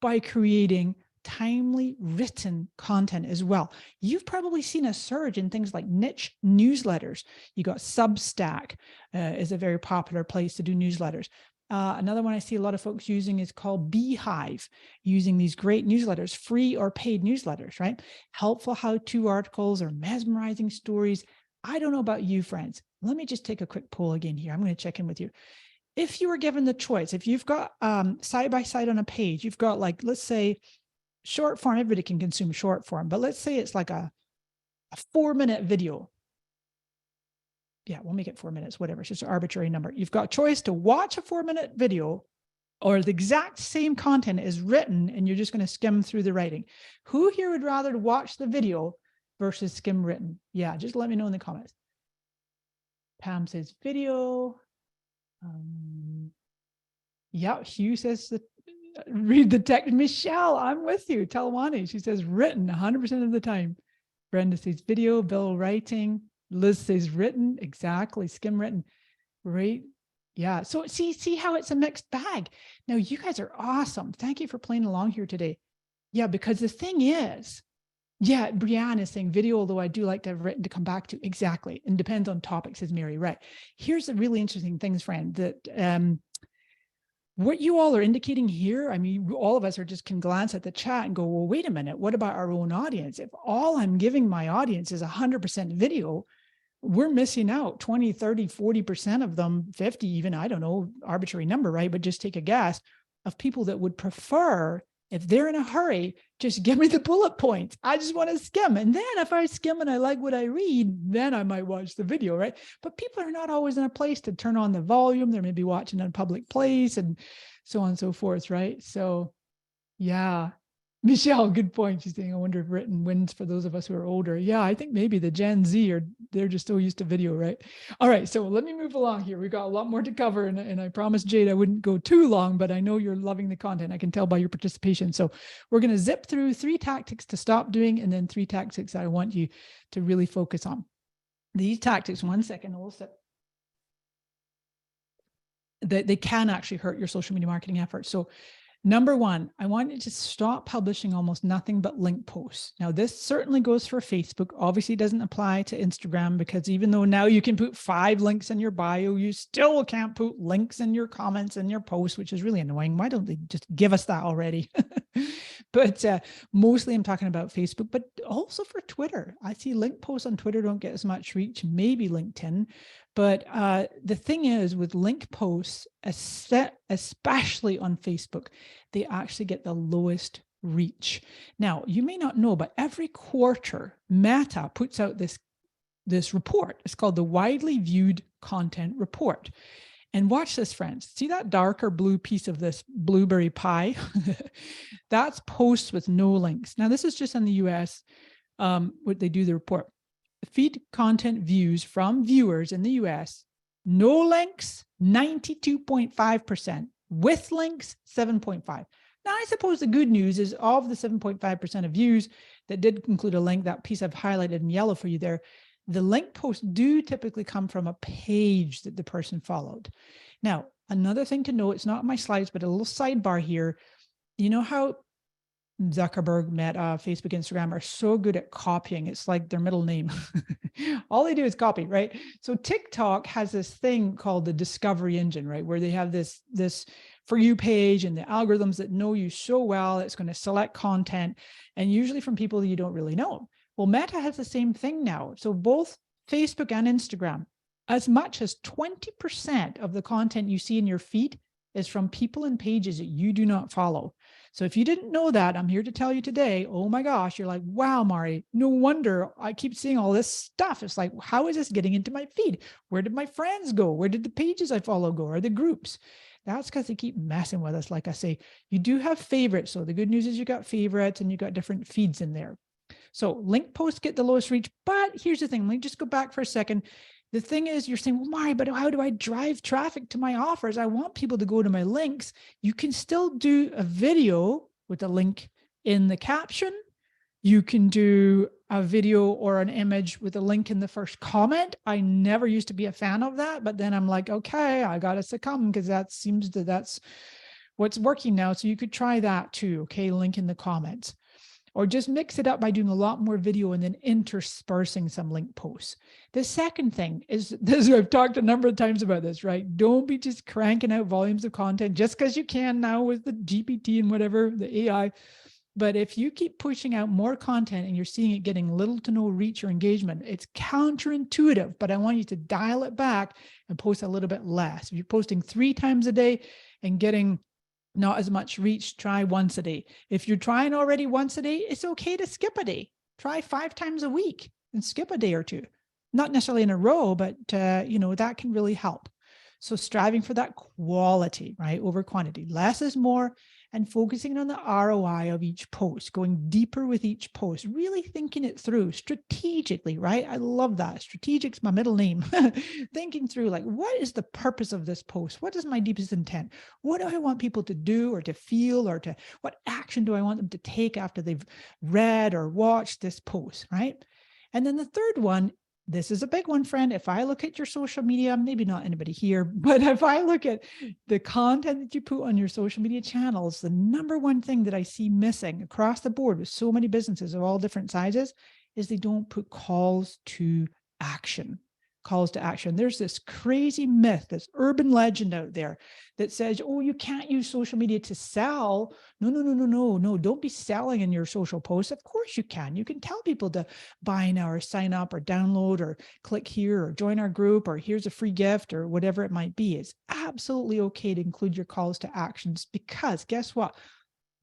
by creating timely written content as well. You've probably seen a surge in things like niche newsletters. You got Substack is a very popular place to do newsletters. Another one I see a lot of folks using is called Beehive, using these great newsletters, free or paid newsletters, right? Helpful how-to articles or mesmerizing stories. I don't know about you, friends. Let me just take a quick poll again here. I'm going to check in with you. If you were given the choice, if you've got side by side on a page, you've got like, let's say short form, everybody can consume short form, but let's say it's like a 4-minute video. Yeah, we'll make it 4 minutes, whatever. It's just an arbitrary number. You've got a choice to watch a 4-minute video or the exact same content is written and you're just going to skim through the writing. Who here would rather watch the video versus skim written? Yeah, just let me know in the comments. Pam says video. Yeah, Hugh says read the text. Michelle, I'm with you. Talwani, she says written 100% of the time. Brenda says video. Bill writing. Liz says written. Exactly. Skim written. Right. Yeah. So see how it's a mixed bag. Now you guys are awesome. Thank you for playing along here today. Yeah, because the thing is, yeah, Brianne is saying video, although I do like to have written to come back to. Exactly. And depends on topic, says Mary. Right. Here's the really interesting things, friend, that what you all are indicating here, I mean, all of us can glance at the chat and go, well, wait a minute, what about our own audience? If all I'm giving my audience is 100% video, we're missing out 20, 30, 40% of them, 50 even, I don't know, arbitrary number, right? But just take a guess of people that would prefer, if they're in a hurry, just give me the bullet points. I just want to skim. And then if I skim and I like what I read, then I might watch the video, right? But people are not always in a place to turn on the volume. They're maybe watching in a public place and so on and so forth, right? So yeah. Michelle, good point. She's saying, I wonder if written wins for those of us who are older. Yeah, I think maybe the Gen Z they're just so used to video, right? All right, so let me move along here. We've got a lot more to cover, and I promised Jade I wouldn't go too long, but I know you're loving the content. I can tell by your participation. So we're going to zip through 3 tactics to stop doing, and then 3 tactics that I want you to really focus on. These tactics, 1 second, we'll set. They can actually hurt your social media marketing efforts. So number 1, I want you to stop publishing almost nothing but link posts. Now, this certainly goes for Facebook. Obviously, it doesn't apply to Instagram, because even though now you can put 5 links in your bio, you still can't put links in your comments and your posts, which is really annoying. Why don't they just give us that already? But mostly I'm talking about Facebook, but also for Twitter. I see link posts on Twitter don't get as much reach, maybe LinkedIn. But the thing is, with link posts, especially on Facebook, they actually get the lowest reach. Now, you may not know, but every quarter, Meta puts out this report. It's called the Widely Viewed Content Report. And watch this, friends. See that darker blue piece of this blueberry pie? That's posts with no links. Now, this is just in the US, what they do the report. Feed content views from viewers in the US, no links, 92.5%, with links, 7.5%. Now, I suppose the good news is of the 7.5% of views that did include a link, that piece I've highlighted in yellow for you there, the link posts do typically come from a page that the person followed. Now, another thing to know, it's not in my slides, but a little sidebar here. You know how Zuckerberg, Meta, Facebook, Instagram are so good at copying. It's like their middle name. All they do is copy, right? So TikTok has this thing called the discovery engine, right? Where they have this For You page and the algorithms that know you so well, it's going to select content, and usually from people that you don't really know. Well, Meta has the same thing now. So both Facebook and Instagram, as much as 20% of the content you see in your feed is from people and pages that you do not follow. So if you didn't know that, I'm here to tell you today, oh my gosh, you're like, wow, Mari, no wonder I keep seeing all this stuff. It's like, how is this getting into my feed? Where did my friends go? Where did the pages I follow go? Or the groups? That's because they keep messing with us. Like I say, you do have favorites. So the good news is you got favorites and you got different feeds in there. So link posts get the lowest reach, but here's the thing. Let me just go back for a second. The thing is, you're saying, well, Mari, but how do I drive traffic to my offers? I want people to go to my links. You can still do a video with a link in the caption. You can do a video or an image with a link in the first comment. I never used to be a fan of that, but then I'm like, okay, I got to succumb because that's what's working now. So you could try that too. Okay. Link in the comments. or just mix it up by doing a lot more video and then interspersing some link posts. The second thing is this, I've talked a number of times about this, right? Don't be just cranking out volumes of content just because you can now with the GPT and whatever, the AI. But if you keep pushing out more content and you're seeing it getting little to no reach or engagement, it's counterintuitive, but I want you to dial it back and post a little bit less. If you're posting 3 times a day and getting not as much reach, try once a day. If you're trying already once a day, it's okay to skip a day. Try 5 times a week and skip a day or 2. Not necessarily in a row, but that can really help. So striving for that quality, right, over quantity. Less is more, and focusing on the ROI of each post, going deeper with each post, really thinking it through strategically, right? I love that. Strategic's my middle name. Thinking through, like, what is the purpose of this post? What is my deepest intent? What do I want people to do or to feel, or what action do I want them to take after they've read or watched this post, right? And then the third one, this is a big one, friend. If I look at your social media, maybe not anybody here, but if I look at the content that you put on your social media channels, the number one thing that I see missing across the board with so many businesses of all different sizes is they don't put calls to action. Calls to action. There's this crazy myth, this urban legend out there that says, oh, you can't use social media to sell. No. Don't be selling in your social posts. Of course you can. You can tell people to buy now or sign up or download or click here or join our group or here's a free gift or whatever it might be. It's absolutely okay to include your calls to actions, because guess what?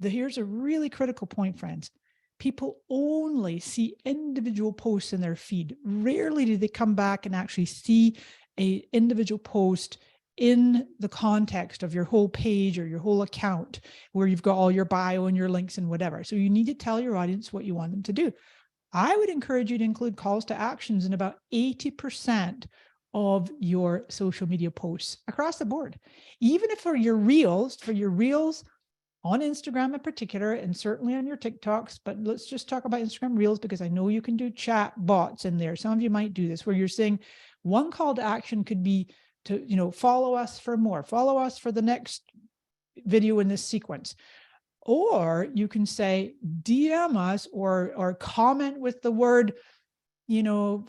Here's a really critical point, friends. People only see individual posts in their feed. Rarely do they come back and actually see an individual post in the context of your whole page or your whole account, where you've got all your bio and your links and whatever. So you need to tell your audience what you want them to do. I would encourage you to include calls to actions in about 80% of your social media posts across the board. Even if for your reels, on Instagram in particular, and certainly on your TikToks, but let's just talk about Instagram Reels, because I know you can do chat bots in there. Some of you might do this, where you're saying one call to action could be to, follow us for more, follow us for the next video in this sequence. Or you can say, DM us or comment with the word,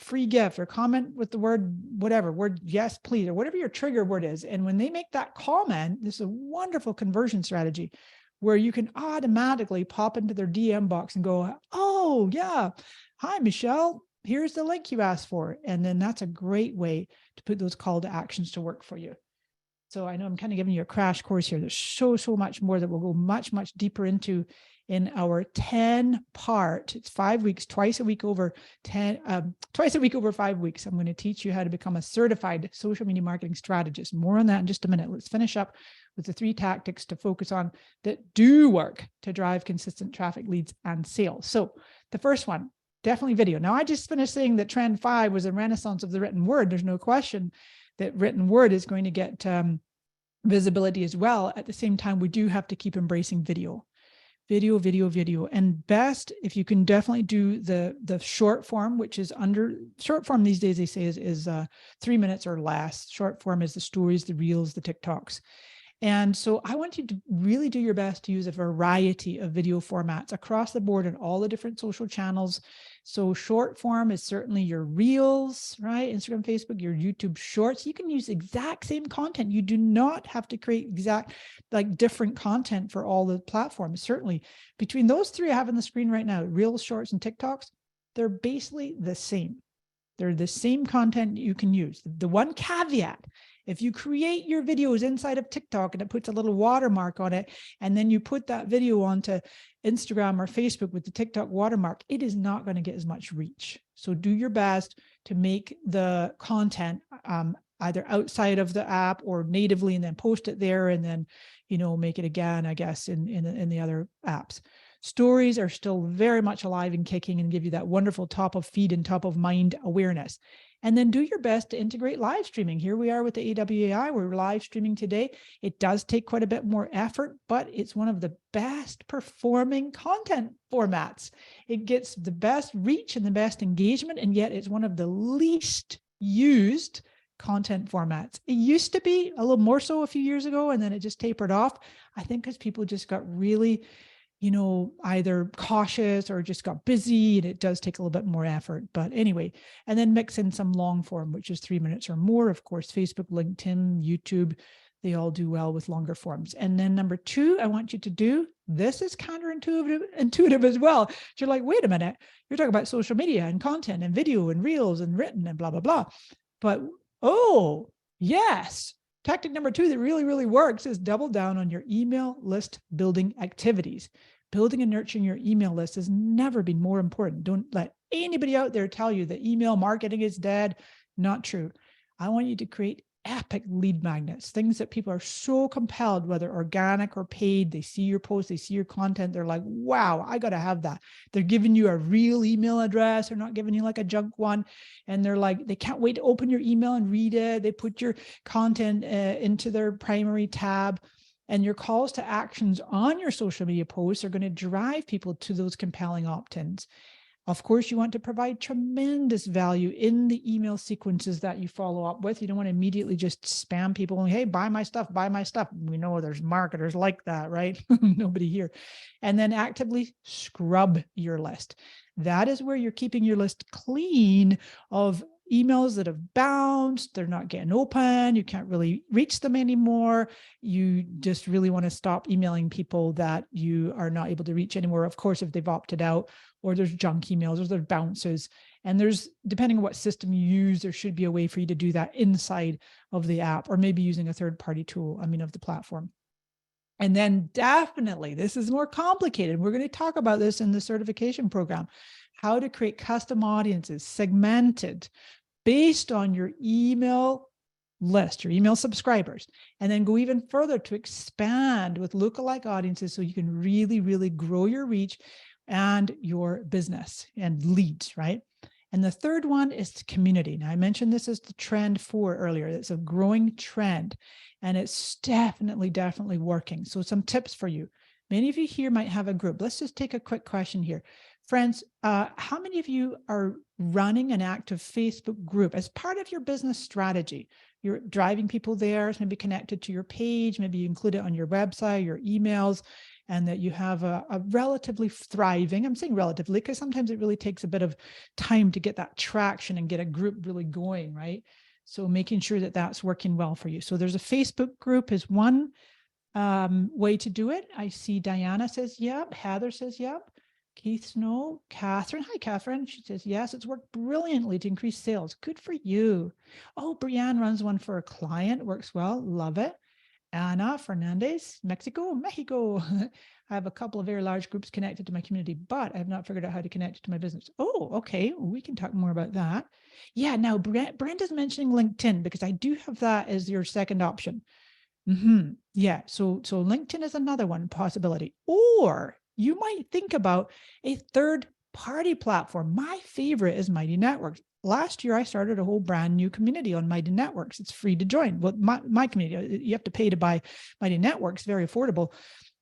free gift, or comment with the word, yes, please, or whatever your trigger word is. And when they make that comment, this is a wonderful conversion strategy where you can automatically pop into their DM box and go, oh yeah, hi, Michelle, here's the link you asked for. And then that's a great way to put those call to actions to work for you. So I know I'm kind of giving you a crash course here. There's so much more that we'll go much deeper into in our 10-part, it's 5 weeks, twice a week over 5 weeks. I'm going to teach you how to become a certified social media marketing strategist. More on that in just a minute. Let's finish up with the 3 tactics to focus on that do work to drive consistent traffic, leads, and sales. So the first one, definitely video. Now, I just finished saying that trend 5 was a renaissance of the written word. There's no question that written word is going to get visibility as well. At the same time, we do have to keep embracing video. And best, if you can definitely do the short form, which is short form these days, they say is 3 minutes or less. Short form is the stories, the reels, the TikToks. And so I want you to really do your best to use a variety of video formats across the board in all the different social channels. So short form is certainly your reels, right? Instagram, Facebook, your YouTube shorts. You can use exact same content. You do not have to create different content for all the platforms. Certainly between those 3 I have on the screen right now, reels, shorts, and TikToks, they're basically the same. They're the same content you can use. The one caveat, if you create your videos inside of TikTok and it puts a little watermark on it, and then you put that video onto Instagram or Facebook with the TikTok watermark, it is not going to get as much reach. So do your best to make the content either outside of the app or natively, and then post it there, and then, make it again, I guess, in the other apps. Stories are still very much alive and kicking and give you that wonderful top of feed and top of mind awareness. And then do your best to integrate live streaming. Here we are with the AWAI. We're live streaming today. It does take quite a bit more effort, but it's one of the best performing content formats. It gets the best reach and the best engagement, and yet it's one of the least used content formats. It used to be a little more so a few years ago, and then it just tapered off. I think because people just got really either cautious or just got busy, and it does take a little bit more effort. But anyway, and then mix in some long form, which is 3 minutes or more. Of course, Facebook, LinkedIn, YouTube, they all do well with longer forms. And then number 2, I want you to do, this is intuitive as well. You're like, wait a minute, you're talking about social media and content and video and reels and written and blah, blah, blah. But, oh, yes. Tactic number 2 that really, really works is double down on your email list building activities. Building and nurturing your email list has never been more important. Don't let anybody out there tell you that email marketing is dead. Not true. I want you to create epic lead magnets, things that people are so compelled, whether organic or paid. They see your post, they see your content. They're like, wow, I got to have that. They're giving you a real email address. They're not giving you like a junk one. And they're like, they can't wait to open your email and read it. They put your content into their primary tab. And your calls to actions on your social media posts are going to drive people to those compelling opt-ins. Of course, you want to provide tremendous value in the email sequences that you follow up with. You don't want to immediately just spam people and, hey, buy my stuff, buy my stuff. We know there's marketers like that, right? Nobody here. And then actively scrub your list. That is where you're keeping your list clean of emails that have bounced, they're not getting open, you can't really reach them anymore. You just really want to stop emailing people that you are not able to reach anymore. Of course, if they've opted out, or there's junk emails, or there's bounces. And there's, depending on what system you use, there should be a way for you to do that inside of the app, or maybe using a third-party tool, of the platform. And then definitely, this is more complicated. We're going to talk about this in the certification program, how to create custom audiences, segmented based on your email list, your email subscribers, and then go even further to expand with lookalike audiences so you can really, really grow your reach and your business and leads, right? And the third one is community. Now, I mentioned this as the trend 4 earlier. It's a growing trend, and it's definitely working. So some tips for you. Many of you here might have a group. Let's just take a quick question here. Friends, how many of you are running an active Facebook group as part of your business strategy? You're driving people there, it's maybe connected to your page, maybe you include it on your website, your emails, and that you have a relatively thriving, I'm saying relatively, because sometimes it really takes a bit of time to get that traction and get a group really going, right? So making sure that that's working well for you. So there's a Facebook group is one way to do it. I see Diana says, yep. Heather says, yep. Keith Snow, Catherine. Hi, Catherine. She says, yes, it's worked brilliantly to increase sales. Good for you. Oh, Brianne runs one for a client. Works well. Love it. Ana Fernandez, Mexico. I have a couple of very large groups connected to my community, but I have not figured out how to connect it to my business. Oh, okay. Well, we can talk more about that. Yeah, now Brenda's mentioning LinkedIn because I do have that as your second option. Yeah, so LinkedIn is another one possibility. Or you might think about a third-party platform. My favorite is Mighty Networks. Last year, I started a whole brand new community on Mighty Networks. It's free to join. Well, my community, you have to pay to buy Mighty Networks, very affordable.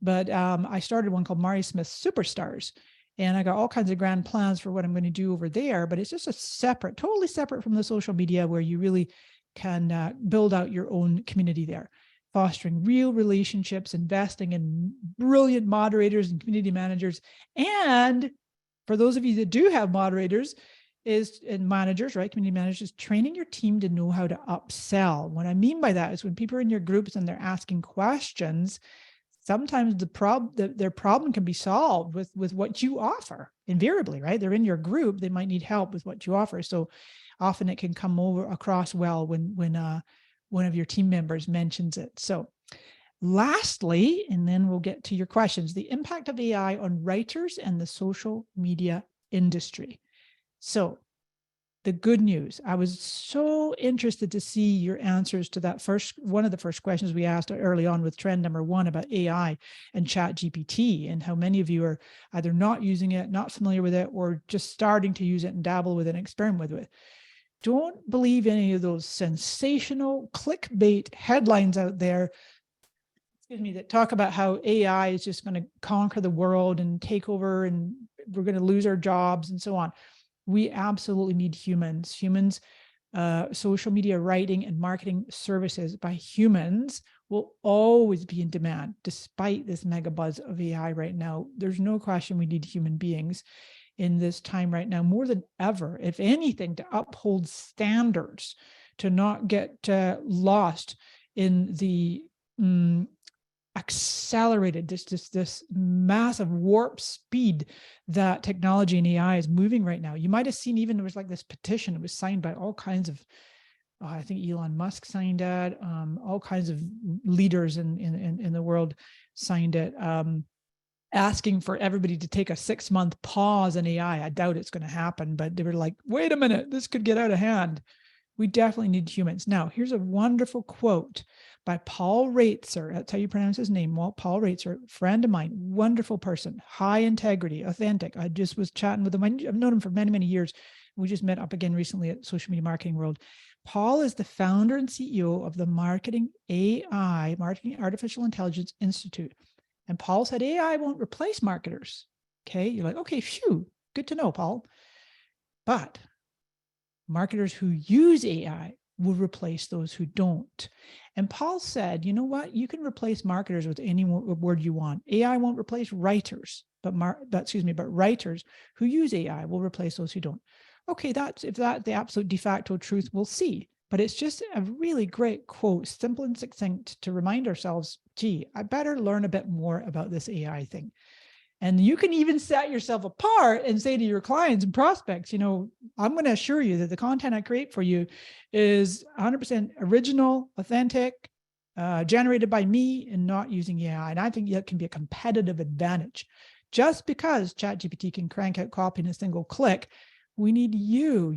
But I started one called Mari Smith Superstars. And I got all kinds of grand plans for what I'm going to do over there. But it's just a separate, totally separate from the social media where you really can build out your own community there. Fostering real relationships, investing in brilliant moderators and community managers. And for those of you that do have moderators and managers, right? Community managers, training your team to know how to upsell. What I mean by that is when people are in your groups and they're asking questions, sometimes their problem can be solved with what you offer invariably, right? They're in your group. They might need help with what you offer. So often it can come across well when one of your team members mentions it. So lastly, and then we'll get to your questions, the impact of AI on writers and the social media industry. So the good news, I was so interested to see your answers to that one of the first questions we asked early on with trend number 1 about AI and ChatGPT, and how many of you are either not using it, not familiar with it, or just starting to use it and dabble with it and experiment with it. Don't believe any of those sensational clickbait headlines out there, that talk about how AI is just going to conquer the world and take over and we're going to lose our jobs and so on. We absolutely need humans, social media writing and marketing services by humans will always be in demand, despite this mega buzz of AI right now. There's no question we need human beings in this time right now, more than ever, if anything, to uphold standards, to not get lost in the accelerated, this massive warp speed that technology and AI is moving right now. You might have seen, even there was like this petition, it was signed by all kinds of, I think Elon Musk signed it, all kinds of leaders in the world signed it, asking for everybody to take a 6-month pause in AI. I doubt it's going to happen, but they were like, wait a minute, this could get out of hand. We definitely need humans. Now, here's a wonderful quote by Paul Raitzer. That's how you pronounce his name. Well, Paul Raitzer, friend of mine, wonderful person, high integrity, authentic. I just was chatting with him. I've known him for many, many years. We just met up again recently at Social Media Marketing World. Paul is the founder and CEO of the Marketing Artificial Intelligence Institute. And Paul said, AI won't replace marketers. Okay, you're like, okay, phew, good to know, Paul. But marketers who use AI will replace those who don't. And Paul said, you know what? You can replace marketers with any word you want. AI won't replace writers, but writers who use AI will replace those who don't. Okay, if that's the absolute de facto truth, we'll see. But it's just a really great quote, simple and succinct, to remind ourselves, gee, I better learn a bit more about this AI thing. And you can even set yourself apart and say to your clients and prospects, you know, I'm going to assure you that the content I create for you is 100% original, authentic, generated by me and not using AI. And I think that can be a competitive advantage. Just because ChatGPT can crank out copy in a single click, we need you,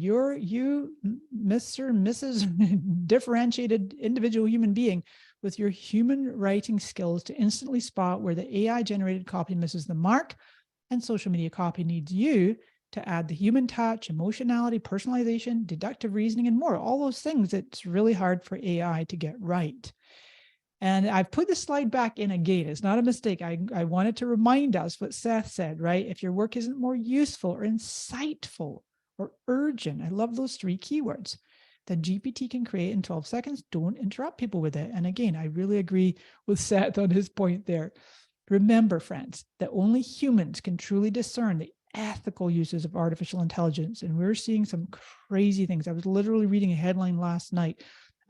Mr. and Mrs. differentiated individual human being with your human writing skills to instantly spot where the AI generated copy misses the mark, and social media copy needs you to add the human touch, emotionality, personalization, deductive reasoning, and more. All those things it's really hard for AI to get right. And I've put the slide back in again. It's not a mistake. I wanted to remind us what Seth said, right? If your work isn't more useful or insightful or urgent, I love those 3 keywords, that GPT can create in 12 seconds. Don't interrupt people with it. And again, I really agree with Seth on his point there. Remember, friends, that only humans can truly discern the ethical uses of artificial intelligence. And we're seeing some crazy things. I was literally reading a headline last night,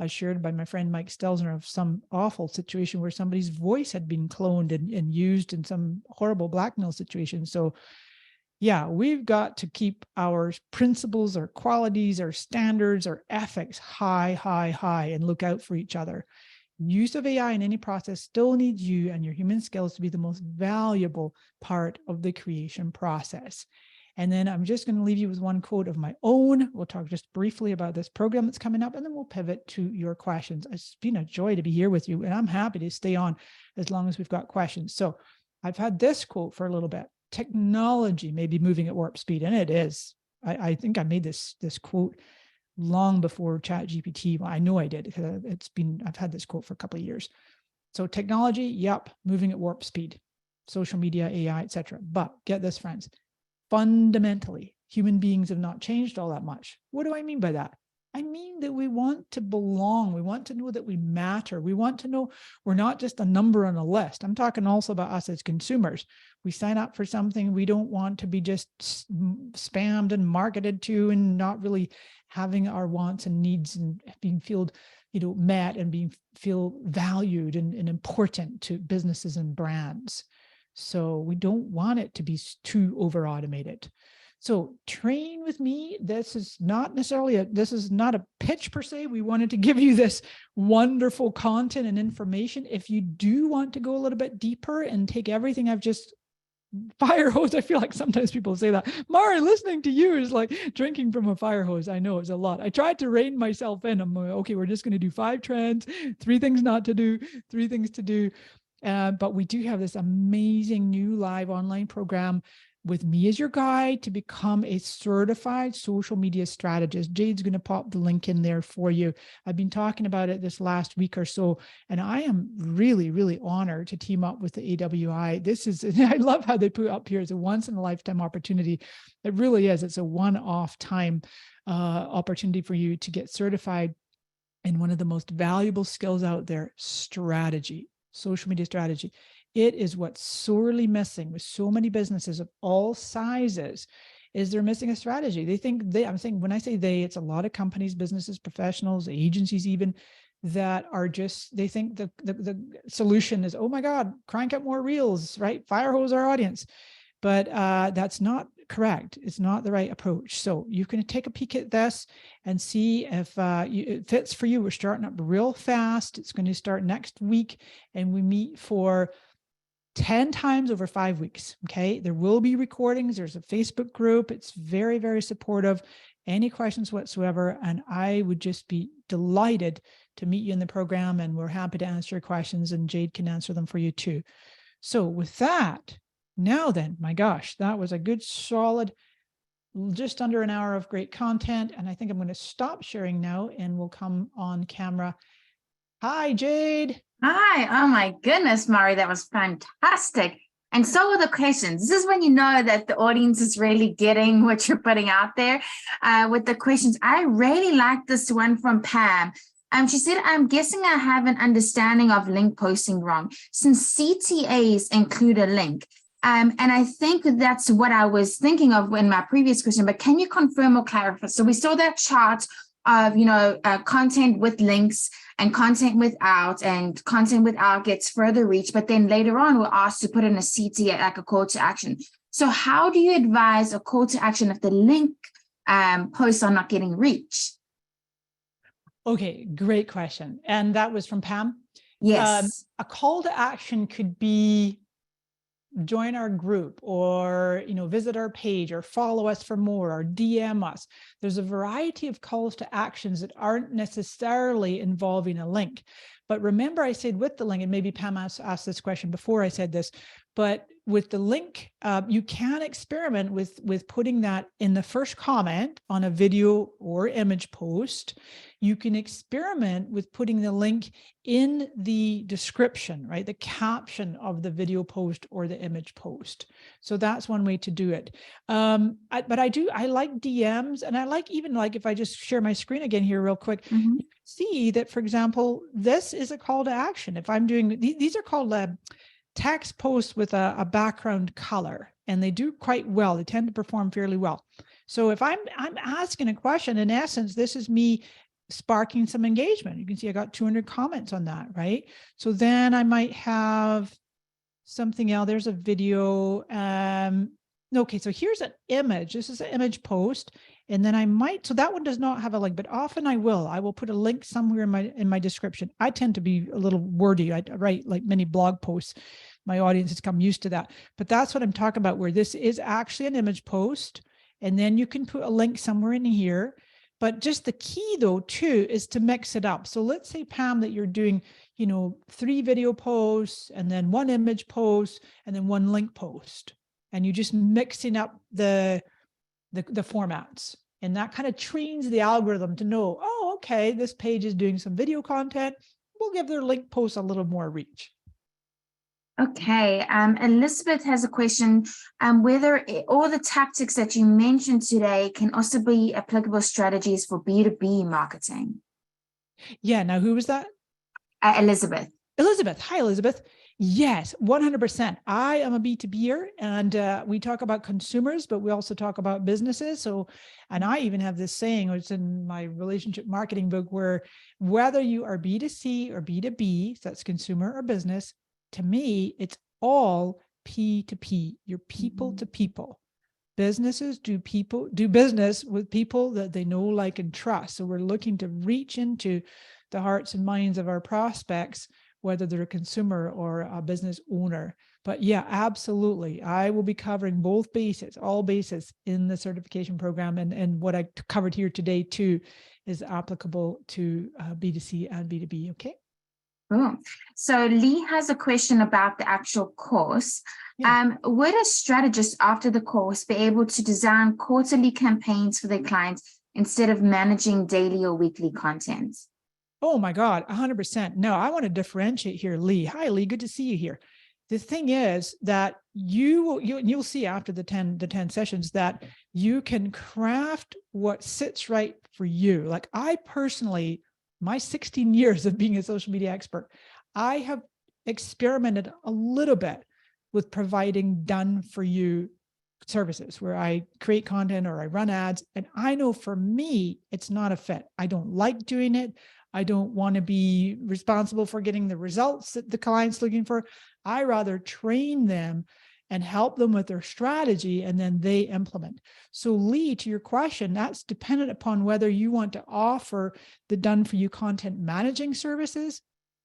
shared by my friend Mike Stelzner, of some awful situation where somebody's voice had been cloned and used in some horrible blackmail situation. So yeah, we've got to keep our principles, our qualities, our standards, our ethics high, and look out for each other. Use of AI in any process still needs you and your human skills to be the most valuable part of the creation process. And then I'm just going to leave you with one quote of my own. We'll talk just briefly about this program that's coming up, and then we'll pivot to your questions. It's been a joy to be here with you, and I'm happy to stay on as long as we've got questions. So I've had this quote for a little bit. Technology may be moving at warp speed, and it is. I think I made this quote long before ChatGPT. Well, I know I did, because I've had this quote for a couple of years. So technology, yep, moving at warp speed. Social media, AI, etc. But get this, friends. Fundamentally, human beings have not changed all that much. What do I mean by that? I mean that we want to belong. We want to know that we matter. We want to know we're not just a number on a list. I'm talking also about us as consumers. We sign up for something. We don't want to be just spammed and marketed to and not really having our wants and needs and being met and feel valued and important to businesses and brands. So we don't want it to be too over automated. So train with me. This is not a pitch per se. We wanted to give you this wonderful content and information. If you do want to go a little bit deeper and take everything I've just fire hose, I feel like sometimes people say that. Mari, listening to you is like drinking from a fire hose. I know it's a lot. I tried to rein myself in. I'm like, okay, we're just going to do 5 trends, 3 things not to do, 3 things to do. But we do have this amazing new live online program with me as your guide to become a certified social media strategist. Jade's going to pop the link in there for you. I've been talking about it this last week or so, and I am really, really honored to team up with the AWAI. I love how they put up here, it's a once in a lifetime opportunity. It really is. It's a one-off time opportunity for you to get certified And one of the most valuable skills out there, strategy, social media strategy. It is what's sorely missing with so many businesses of all sizes, is they're missing a strategy. They think I'm saying, when I say they, it's a lot of companies, businesses, professionals, agencies even, that are just, they think the solution is, oh my God, crank up more reels, right? Fire hose our audience. But that's not correct. It's not the right approach. So you can take a peek at this and see if it fits for you. We're starting up real fast. It's going to start next week, and we meet for 10 times over 5 weeks. Okay. There will be recordings. There's a Facebook group. It's very, very supportive. Any questions whatsoever. And I would just be delighted to meet you in the program, and we're happy to answer your questions, and Jade can answer them for you too. So with that, now then, my gosh, that was a good solid, just under an hour of great content. And I think I'm going to stop sharing now, and we'll come on camera. Hi, Jade. Hi. Oh my goodness, Murray, that was fantastic. And so are the questions. This is when you know that the audience is really getting what you're putting out there with the questions. I really like this one from Pam. She said, I'm guessing I have an understanding of link posting wrong, since CTAs include a link. And I think that's what I was thinking of in my previous question, but can you confirm or clarify? So we saw that chart of, content with links and content without gets further reach, but then later on we're asked to put in a CTA, like a call to action. So how do you advise a call to action if the link posts are not getting reach? Okay, great question. And that was from Pam? Yes. A call to action could be join our group, or visit our page, or follow us for more, or DM us. There's a variety of calls to actions that aren't necessarily involving a link. But remember, I said with the link, and maybe Pam asked this question before I said this, but with the link, you can experiment with putting that in the first comment on a video or image post. You can experiment with putting the link in the description, right? The caption of the video post or the image post. So that's one way to do it. But I like DMs, and I like, even like, if I just share my screen again here real quick, you can see that, for example, this is a call to action. If I'm doing, these are called text posts with a background color, and they do quite well. They tend to perform fairly well. So if I'm asking a question, in essence, this is me sparking some engagement. You can see I got 200 comments on that, right? So then I might have something else. There's a video. Okay, so here's an image. This is an image post. And then I might, so that one does not have a link, but often I will put a link somewhere in my description. I tend to be a little wordy. I write like many blog posts. My audience has come used to that, but that's what I'm talking about, where this is actually an image post. And then you can put a link somewhere in here. But just the key though, too, is to mix it up. So let's say, Pam, that you're doing, 3 video posts, and then 1 image post, and then 1 link post, and you're just mixing up the formats. And that kind of trains the algorithm to know, oh, okay, this page is doing some video content. We'll give their link post a little more reach. Okay. Elizabeth has a question, whether all the tactics that you mentioned today can also be applicable strategies for B2B marketing. Yeah. Now, who was that? Elizabeth. Elizabeth. Hi, Elizabeth. Yes, 100%. I am a B2B'er, and we talk about consumers, but we also talk about businesses. So, and I even have this saying, it's in my relationship marketing book, where whether you are B2C or B2B, so that's consumer or business, to me, it's all P2P. You're people to people. Businesses do business with people that they know, like, and trust. So we're looking to reach into the hearts and minds of our prospects, whether they're a consumer or a business owner. But yeah, absolutely. I will be covering both bases, all bases in the certification program. And what I covered here today too is applicable to B2C and B2B. Okay. Cool. So Lee has a question about the actual course. Yeah. Would a strategist after the course be able to design quarterly campaigns for their clients instead of managing daily or weekly content? Oh my God, 100%. No, I want to differentiate here, Lee. Hi, Lee. Good to see you here. The thing is that you'll see after the 10 sessions that you can craft what sits right for you. Like, I personally, my 16 years of being a social media expert, I have experimented a little bit with providing done for you services where I create content or I run ads. And I know for me, it's not a fit. I don't like doing it. I don't want to be responsible for getting the results that the client's looking for. I rather train them and help them with their strategy, and then they implement. So Lee, to your question, that's dependent upon whether you want to offer the done for you content managing services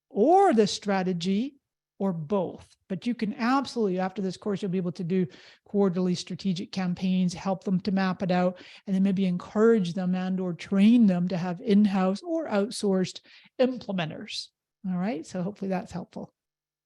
or the strategy or both. But you can absolutely, after this course, you'll be able to do quarterly strategic campaigns, help them to map it out, and then maybe encourage them and or train them to have in-house or outsourced implementers. All right, so hopefully that's helpful.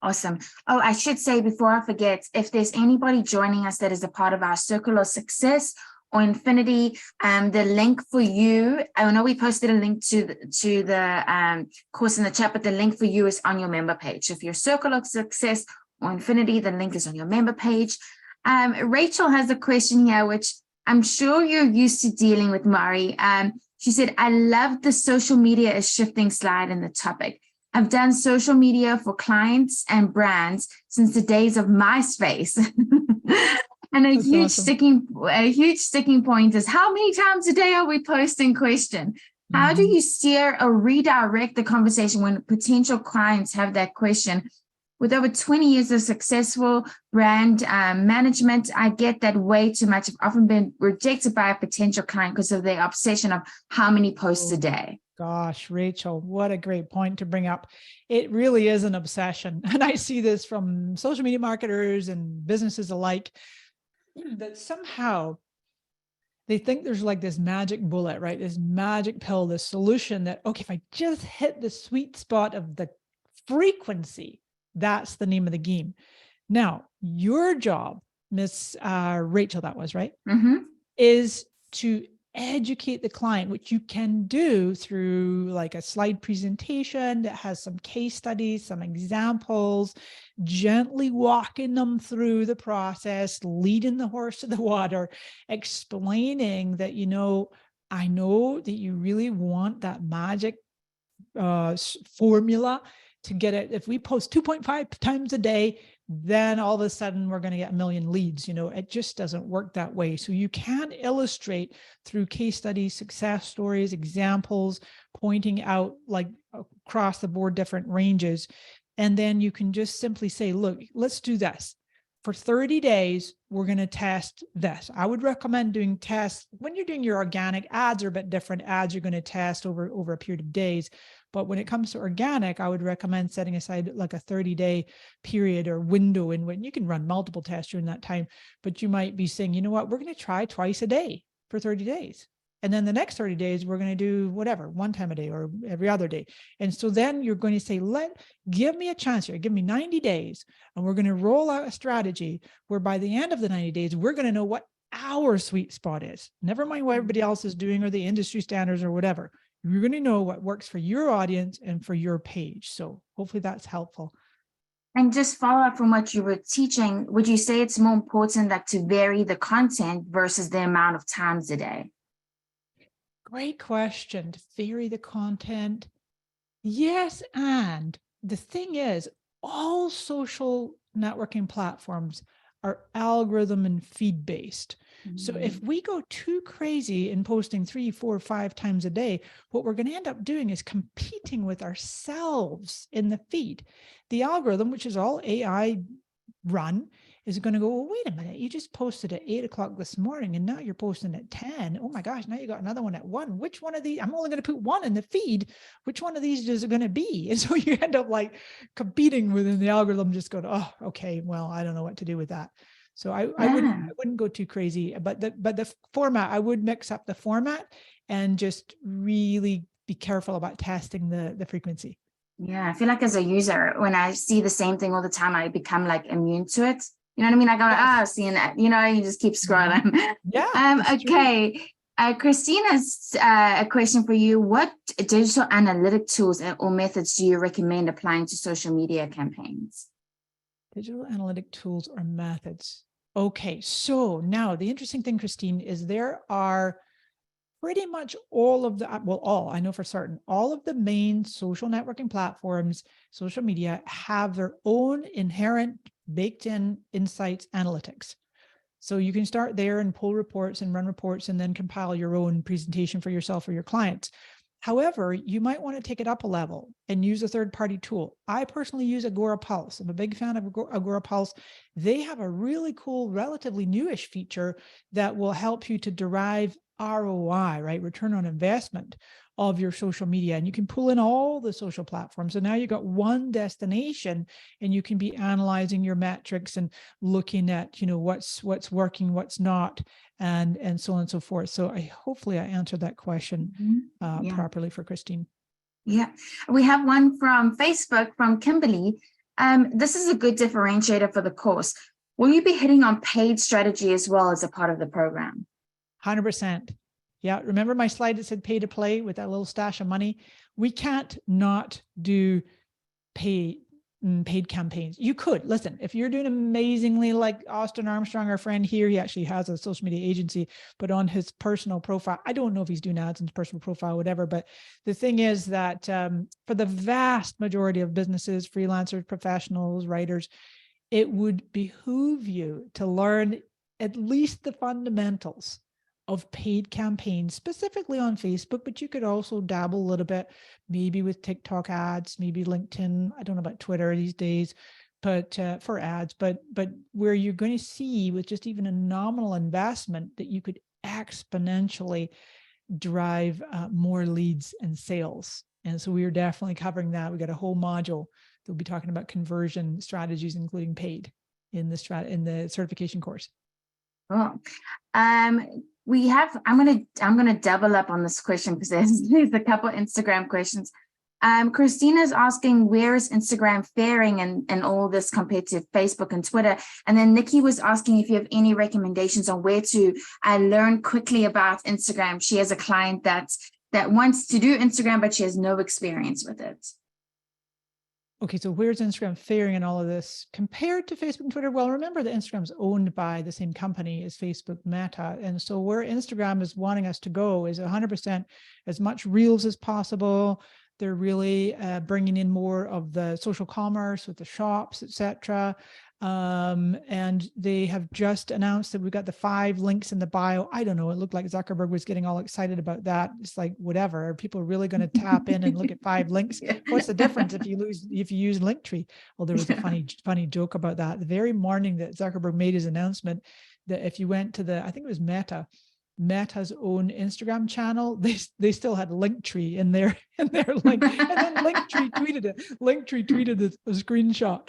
Awesome. Oh, I should say before I forget, if there's anybody joining us that is a part of our Circle of Success or Infinity, the link for you, I know we posted a link to the course in the chat, but the link for you is on your member page. So if you're Circle of Success or Infinity, the link is on your member page. Rachel has a question here, which I'm sure you're used to dealing with, Mari. She said, I love the social media is shifting slide in the topic. I've done social media for clients and brands since the days of MySpace. And a huge sticking point is how many times a day are we posting question? How do you steer or redirect the conversation when potential clients have that question? With over 20 years of successful brand management, I get that way too much. I've often been rejected by a potential client because of their obsession of how many posts a day. Gosh, Rachel, what a great point to bring up. It really is an obsession. And I see this from social media marketers and businesses alike, that somehow they think there's like this magic bullet, right? This magic pill, this solution that, okay, if I just hit the sweet spot of the frequency, that's the name of the game. Now, your job, Miss Rachel, that was right, is to educate the client, which you can do through like a slide presentation that has some case studies, some examples, gently walking them through the process, leading the horse to the water, explaining that, you know, I know that you really want that magic formula to get it. If we post 2.5 times a day, then all of a sudden we're going to get 1 million leads. You know, it just doesn't work that way. So you can illustrate through case studies, success stories, examples, pointing out like across the board different ranges. And then you can just simply say, look, let's do this. For 30 days, we're going to test this. I would recommend doing tests. When you're doing your organic ads are a bit different. Ads you're going to test over a period of days. But when it comes to organic, I would recommend setting aside like a 30-day period or window in when you can run multiple tests during that time. But you might be saying, you know what, we're going to try twice a day for 30 days. And then the next 30 days, we're going to do whatever, one time a day or every other day. And so then you're going to say, give me a chance here, give me 90 days. And we're going to roll out a strategy where by the end of the 90 days, we're going to know what our sweet spot is. Never mind what everybody else is doing or the industry standards or whatever. You're going to know what works for your audience and for your page. So hopefully that's helpful. And just follow up from what you were teaching, would you say it's more important that to vary the content versus the amount of times a day? Great question. To vary the content. Yes. And the thing is, all social networking platforms are algorithm and feed based. So if we go too crazy in posting 3, 4, 5 times a day, what we're going to end up doing is competing with ourselves in the feed. The algorithm, which is all AI run, is going to go, well, wait a minute, you just posted at 8 o'clock this morning and now you're posting at 10. Oh my gosh, now you got another one at 1. Which one of these? I'm only going to put one in the feed. Which one of these is it going to be? And so you end up like competing within the algorithm, just going, oh, okay, well, I don't know what to do with that. So I wouldn't go too crazy, but the format, I would mix up the format and just really be careful about testing the frequency. Yeah, I feel like as a user, when I see the same thing all the time, I become like immune to it. You know what I mean? I go, seeing that, you know, you just keep scrolling. Yeah. Okay. Christina's a question for you. What digital analytic tools or methods do you recommend applying to social media campaigns? Digital analytic tools or methods. Okay, so now the interesting thing, Christine, is there are pretty much all of the, I know for certain, all of the main social networking platforms, social media have their own inherent baked in insights analytics. So you can start there and pull reports and run reports and then compile your own presentation for yourself or your clients. However, you might want to take it up a level and use a third-party tool. I personally use Agora Pulse. I'm a big fan of Agora Pulse. They have a really cool, relatively newish feature that will help you to derive ROI, right? Return on investment of your social media. And you can pull in all the social platforms. So now you've got one destination and you can be analyzing your metrics and looking at, what's working, what's not, and so on and so forth. So hopefully I answered that question properly for Christine. Yeah, we have one from Facebook from Kimberly. This is a good differentiator for the course. Will you be hitting on paid strategy as well as a part of the program? 100%. Yeah. Remember my slide that said pay to play with that little stash of money? We can't not do paid campaigns. You could, listen, if you're doing amazingly, like Austin Armstrong, our friend here, he actually has a social media agency, but on his personal profile, I don't know if he's doing ads in his personal profile, whatever, but the thing is that for the vast majority of businesses, freelancers, professionals, writers, it would behoove you to learn at least the fundamentals of paid campaigns, specifically on Facebook, but you could also dabble a little bit, maybe with TikTok ads, maybe LinkedIn. I don't know about Twitter these days, but for ads, but where you're going to see with just even a nominal investment that you could exponentially drive more leads and sales. And so we are definitely covering that. We got a whole module that we'll be talking about conversion strategies, including paid, in the certification course. Cool. I'm gonna double up on this question because there's a couple of Instagram questions. Christina's asking, where is Instagram faring and all this compared to Facebook and Twitter? And then Nikki was asking if you have any recommendations on where to learn quickly about Instagram. She has a client that wants to do Instagram, but she has no experience with it. Okay, so where's Instagram faring in all of this compared to Facebook and Twitter? Well, remember that Instagram's owned by the same company as Facebook Meta. And so where Instagram is wanting us to go is 100% as much Reels as possible. They're really bringing in more of the social commerce with the shops, etc. And they have just announced that we've got the 5 links in the bio. I don't know. It looked like Zuckerberg was getting all excited about that. It's like, whatever. Are people really going to tap in and look at 5 links? What's the difference if you use Linktree? Well, there was a funny joke about that. The very morning that Zuckerberg made his announcement that if you went to I think it was Meta's own Instagram channel, they still had Linktree in their link, and then Linktree tweeted a screenshot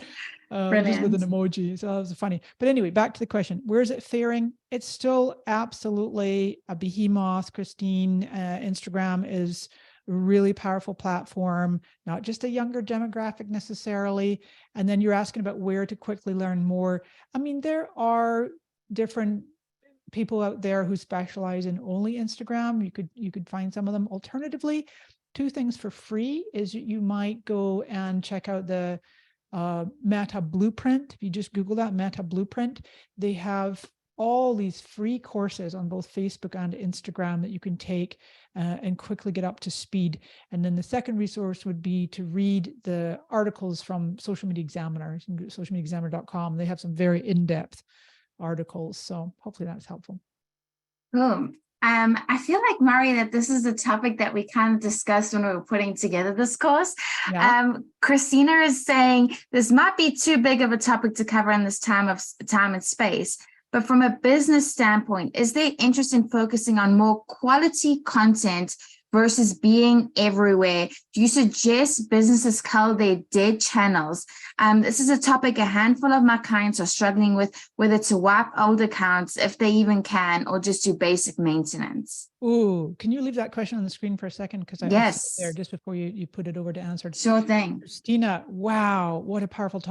just with an emoji. So that was funny. But anyway, back to the question: where is it faring? It's still absolutely a behemoth, Christine. Instagram is a really powerful platform, not just a younger demographic necessarily. And then you're asking about where to quickly learn more. I mean, there are different people out there who specialize in only Instagram. You could find some of them. Alternatively, 2 things for free is you might go and check out the Meta Blueprint. If you just Google that, Meta Blueprint, they have all these free courses on both Facebook and Instagram that you can take and quickly get up to speed. And then the second resource would be to read the articles from Social Media Examiner, socialmediaexaminer.com. They have some very in-depth articles. So hopefully that's helpful. Cool. I feel like, Murray, that this is a topic that we kind of discussed when we were putting together this course. Yeah. Christina is saying this might be too big of a topic to cover in this time and space. But from a business standpoint, is there interest in focusing on more quality content versus being everywhere? Do you suggest businesses cull their dead channels? This is a topic a handful of my clients are struggling with, whether to wipe old accounts if they even can, or just do basic maintenance. Ooh, can you leave that question on the screen for a second? Because I was there just before you put it over to answer. Sure thing. Christina, wow, what a powerful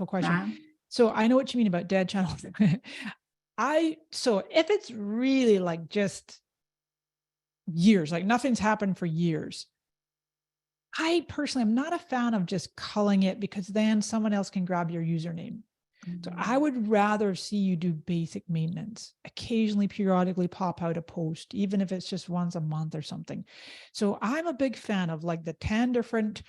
question. Wow. So I know what you mean about dead channels. So if it's really like just years, like nothing's happened for years, I personally am not a fan of just culling it, because then someone else can grab your username. So I would rather see you do basic maintenance, occasionally, periodically pop out a post, even if it's just once a month or something. So I'm a big fan of like the 10 different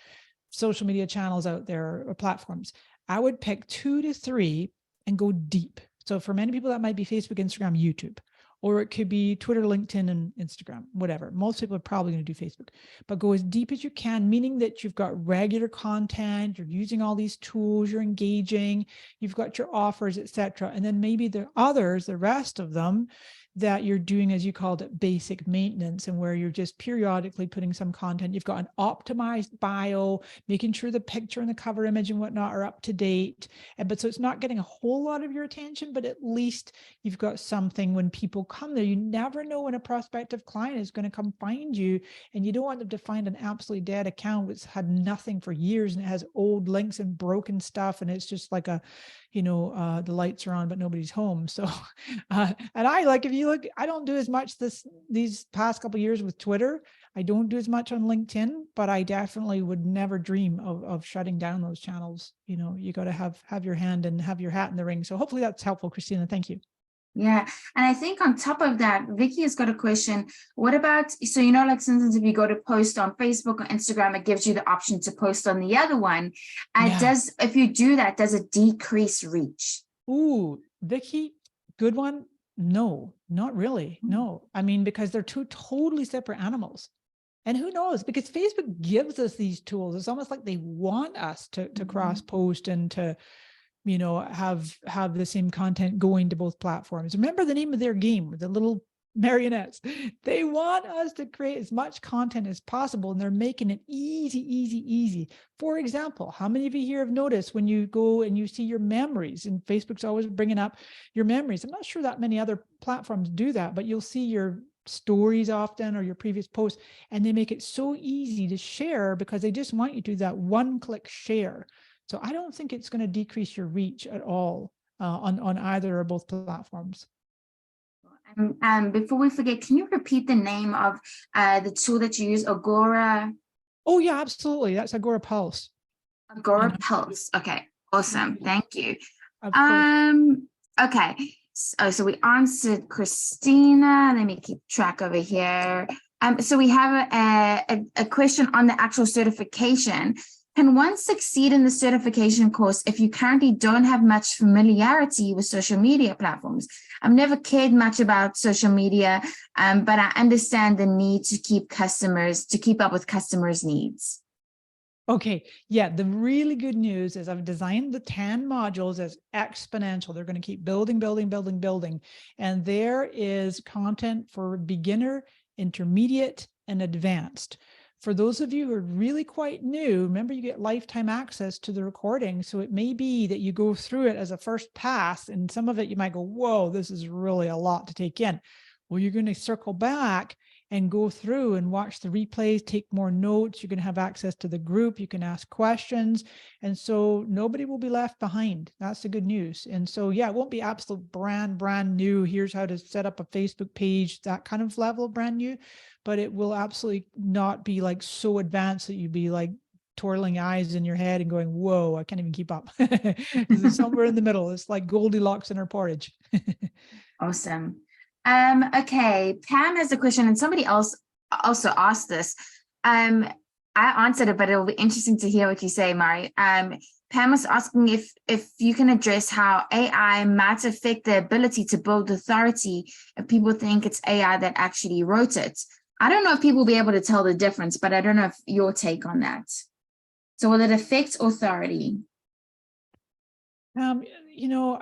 social media channels out there or platforms. I would pick 2 to 3 and go deep. So for many people, that might be Facebook, Instagram, YouTube, or it could be Twitter, LinkedIn, and Instagram, whatever. Most people are probably going to do Facebook, but go as deep as you can, meaning that you've got regular content, you're using all these tools, you're engaging, you've got your offers, etc. And then maybe the others, the rest of them, that you're doing, as you called it, basic maintenance, and where you're just periodically putting some content. You've got an optimized bio, making sure the picture and the cover image and whatnot are up to date. But so it's not getting a whole lot of your attention, but at least you've got something when people come there. You never know when a prospective client is going to come find you, and you don't want them to find an absolutely dead account that's had nothing for years and it has old links and broken stuff, and it's just like a, the lights are on but nobody's home. So and I, like, if you look, I don't do as much these past couple of years with Twitter. I don't do as much on LinkedIn, but I definitely would never dream of shutting down those channels. You got to have your hand and have your hat in the ring. So hopefully that's helpful, Christina. Thank you. Yeah. And I think on top of that, Vicky has got a question. What about, so, like, for instance, if you go to post on Facebook or Instagram, it gives you the option to post on the other one. If you do that, does it decrease reach? Ooh, Vicky, good one. No, not really. No, I mean, because they're two totally separate animals. And who knows, because Facebook gives us these tools. It's almost like they want us to cross post and to, have the same content going to both platforms. Remember the name of their game, the little marionettes. They want us to create as much content as possible, and they're making it easy. For example, how many of you here have noticed when you go and you see your memories, and Facebook's always bringing up your memories? I'm not sure that many other platforms do that, but you'll see your stories often or your previous posts, and they make it so easy to share because they just want you to do that one-click share. So I don't think it's going to decrease your reach at all on either or both platforms. Before we forget, can you repeat the name of the tool that you use, Agora? Oh yeah, absolutely. That's Agora Pulse. Agora Pulse. Okay, awesome. Thank you. Okay. So we answered Christina. Let me keep track over here. So we have a question on the actual certification. Can one succeed in the certification course if you currently don't have much familiarity with social media platforms? I've never cared much about social media, but I understand the need to keep up with customers' needs. Okay, yeah, the really good news is I've designed the 10 modules as exponential. They're going to keep building. And there is content for beginner, intermediate, and advanced. For those of you who are really quite new, remember you get lifetime access to the recording. So it may be that you go through it as a first pass, and some of it you might go, whoa, this is really a lot to take in. Well, you're going to circle back and go through and watch the replays, take more notes. You're going to have access to the group. You can ask questions. And so nobody will be left behind. That's the good news. And so, yeah, it won't be absolute brand new. Here's how to set up a Facebook page, that kind of level of brand new. But it will absolutely not be like so advanced that you'd be like twirling eyes in your head and going, whoa, I can't even keep up. It's somewhere in the middle. It's like Goldilocks in her porridge. Awesome. Okay, Pam has a question, and somebody else also asked this. I answered it, but it'll be interesting to hear what you say, Mari. Pam was asking if you can address how AI might affect the ability to build authority if people think it's AI that actually wrote it. I don't know if people will be able to tell the difference, but I don't know if your take on that. So will it affect authority?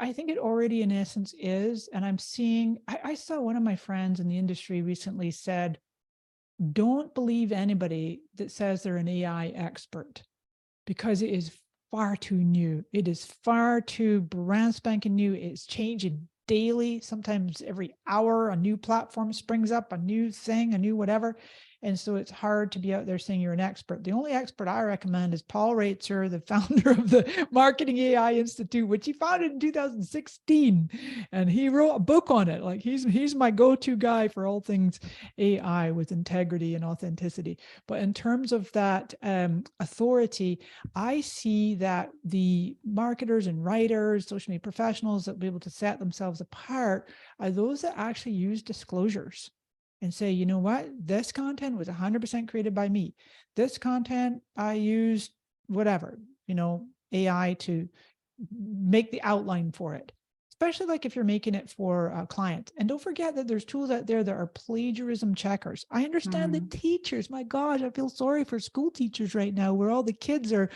I think it already in essence is, and I'm seeing, I saw one of my friends in the industry recently said, don't believe anybody that says they're an AI expert because it is far too new. It is far too brand spanking new. It's changing daily. Sometimes every hour, a new platform springs up, a new thing, a new whatever. And so it's hard to be out there saying you're an expert. The only expert I recommend is Paul Reitzer, the founder of the Marketing AI Institute, which he founded in 2016. And he wrote a book on it. Like he's my go-to guy for all things AI with integrity and authenticity. But in terms of that authority, I see that the marketers and writers, social media professionals that will be able to set themselves apart are those that actually use disclosures and say, you know what, this content was 100% created by me. This content, I used whatever, AI to make the outline for it, especially like if you're making it for a client. And don't forget that there's tools out there that are plagiarism checkers. I understand the teachers, my gosh, I feel sorry for school teachers right now, where all the kids are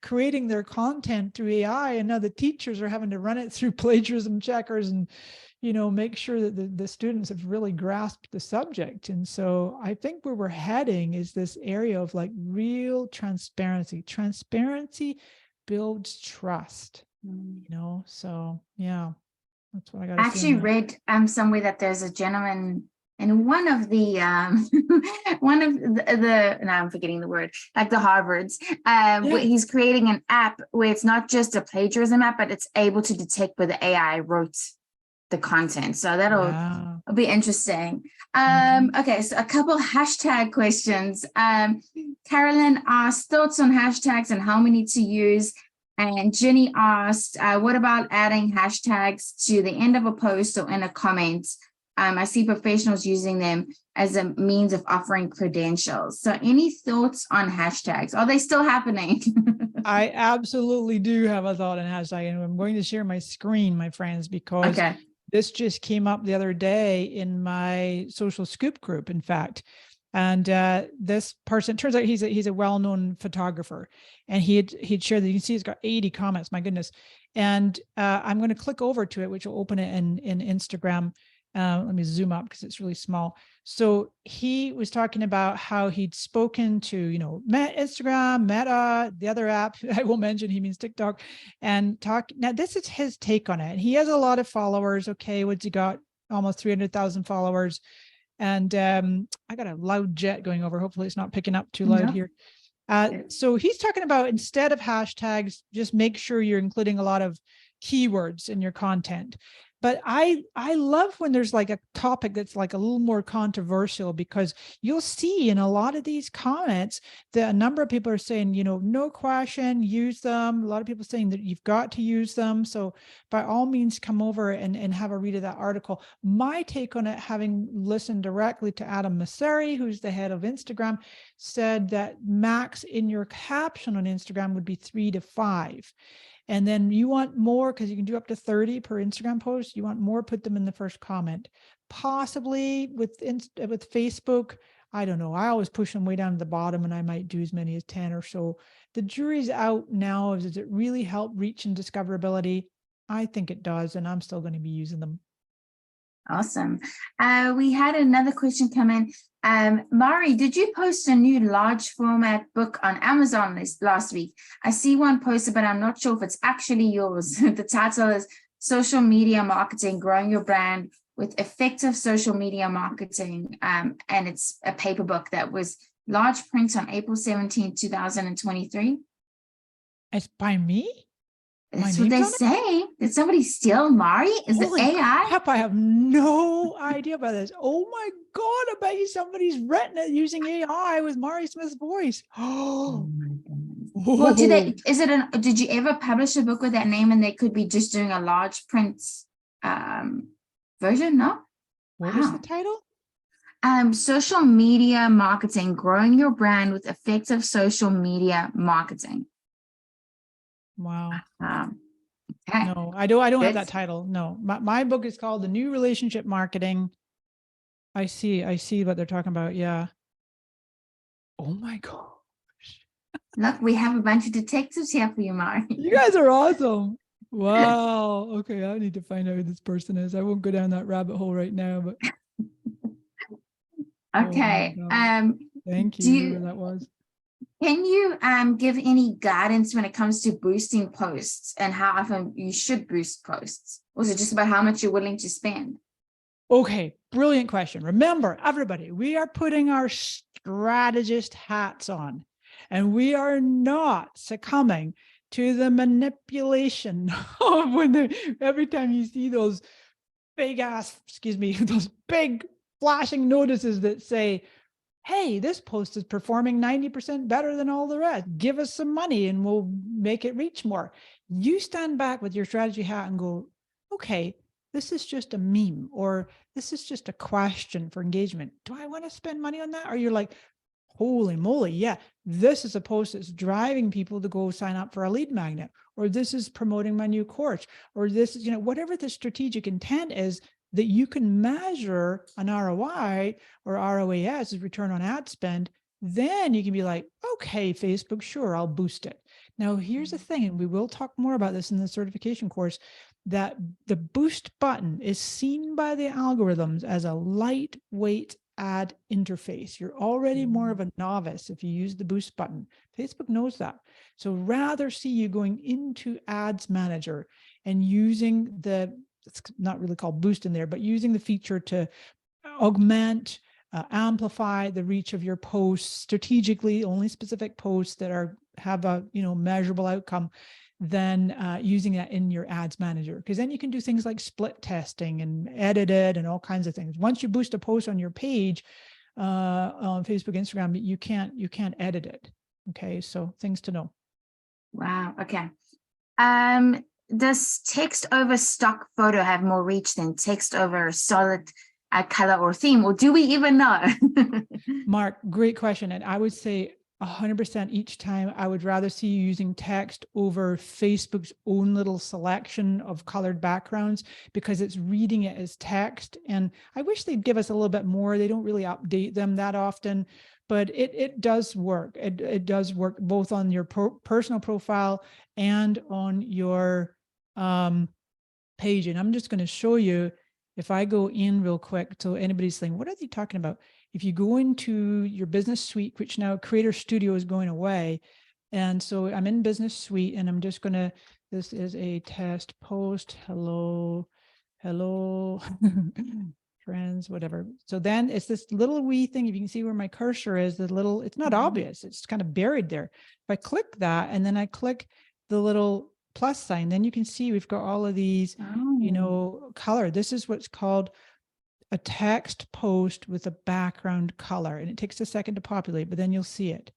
creating their content through AI, and now the teachers are having to run it through plagiarism checkers and make sure that the students have really grasped the subject. And so I think where we're heading is this area of like real transparency. Transparency builds trust, so yeah, that's what I got to say. I actually read somewhere that there's a gentleman in one of the now I'm forgetting the word, like the Harvards, where he's creating an app where it's not just a plagiarism app, but it's able to detect whether AI wrote the content. So that'll be interesting. Okay, so a couple hashtag questions. Carolyn asked thoughts on hashtags and how many to use. And Jenny asked, what about adding hashtags to the end of a post or in a comment? I see professionals using them as a means of offering credentials. So any thoughts on hashtags? Are they still happening? I absolutely do have a thought on hashtag, and I'm going to share my screen, my friends, because this just came up the other day in my social scoop group, in fact. And this person, turns out he's a well-known photographer, and he'd shared that. You can see he's got 80 comments, my goodness. And I'm going to click over to it, which will open it in Instagram. Let me zoom up because it's really small. So he was talking about how he'd spoken to, Instagram, Meta, the other app I will mention, he means TikTok, and now this is his take on it. And he has a lot of followers. Okay, what's he got? Almost 300,000 followers. And I got a loud jet going over. Hopefully it's not picking up too loud here. So he's talking about, instead of hashtags, just make sure you're including a lot of keywords in your content. But I love when there's like a topic that's like a little more controversial, because you'll see in a lot of these comments that a number of people are saying, no question, use them. A lot of people saying that you've got to use them. So by all means, come over and have a read of that article. My take on it, having listened directly to Adam Mosseri, who's the head of Instagram, said that max in your caption on Instagram would be 3 to 5. And then you want more, because you can do up to 30 per Instagram post. You want more, put them in the first comment. Possibly with Facebook, I don't know. I always push them way down to the bottom, and I might do as many as 10 or so. The jury's out now. Does it really help reach and discoverability? I think it does, and I'm still going to be using them. Awesome. We had another question come in. Mari, did you post a new large format book on Amazon last week? I see one posted, but I'm not sure if it's actually yours. The title is Social Media Marketing, Growing Your Brand with Effective Social Media Marketing. And it's a paper book that was large print on April 17, 2023. It's by me? That's what they say. Did somebody steal Mari? Is it AI? Crap, I have no idea about this. Oh my God, I bet you somebody's written it using AI with Mari Smith's voice. Oh my goodness. Well, did you ever publish a book with that name, and they could be just doing a large print version? No? What was the title? Social Media Marketing, Growing Your Brand with Effective Social Media Marketing. Wow. Okay. No, I don't have that title. No, my book is called The New Relationship Marketing. I see what they're talking about. Yeah. Oh my gosh. Look, we have a bunch of detectives here for you, Mari. You guys are awesome. Wow. Okay, I need to find out who this person is. I won't go down that rabbit hole right now, but okay. Thank you, whoever that was. Can you give any guidance when it comes to boosting posts and how often you should boost posts? Or is it just about how much you're willing to spend? Okay, brilliant question. Remember, everybody, we are putting our strategist hats on, and we are not succumbing to the manipulation of every time you see those those big flashing notices that say, hey, this post is performing 90% better than all the rest. Give us some money and we'll make it reach more. You stand back with your strategy hat and go, okay, this is just a meme, or this is just a question for engagement. Do I want to spend money on that? Or you're like, holy moly, yeah, this is a post that's driving people to go sign up for a lead magnet, or this is promoting my new course, or this is, whatever the strategic intent is, that you can measure an ROI or ROAS, is return on ad spend, then you can be like, okay, Facebook, sure, I'll boost it. Now, here's the thing, and we will talk more about this in the certification course, that the boost button is seen by the algorithms as a lightweight ad interface. You're already more of a novice if you use the boost button. Facebook knows that. So rather see you going into Ads Manager and using it's not really called boost in there, but using the feature to augment, amplify the reach of your posts strategically, only specific posts that have a measurable outcome, than using that in your ads manager, because then you can do things like split testing and edit it and all kinds of things. Once you boost a post on your page on Facebook, Instagram, you can't edit it. Okay, so things to know. Wow. Okay. Does text over stock photo have more reach than text over a solid color or theme, or do we even know? Mark, great question. And I would say 100% each time, I would rather see you using text over Facebook's own little selection of colored backgrounds, because it's reading it as text. And I wish they'd give us a little bit more. They don't really update them that often, but it does work. It does work both on your personal profile and on your page. And I'm just going to show you, if I go in real quick, so anybody's saying, what are they talking about? If you go into your business suite, which now Creator Studio is going away. And so I'm in business suite, and I'm just going to, this is a test post. Hello, friends, whatever. So then it's this little wee thing. If you can see where my cursor is, it's not obvious. It's kind of buried there. If I click that, and then I click the little plus sign, then you can see we've got all of these, color. This is what's called a text post with a background color, and it takes a second to populate, but then you'll see it.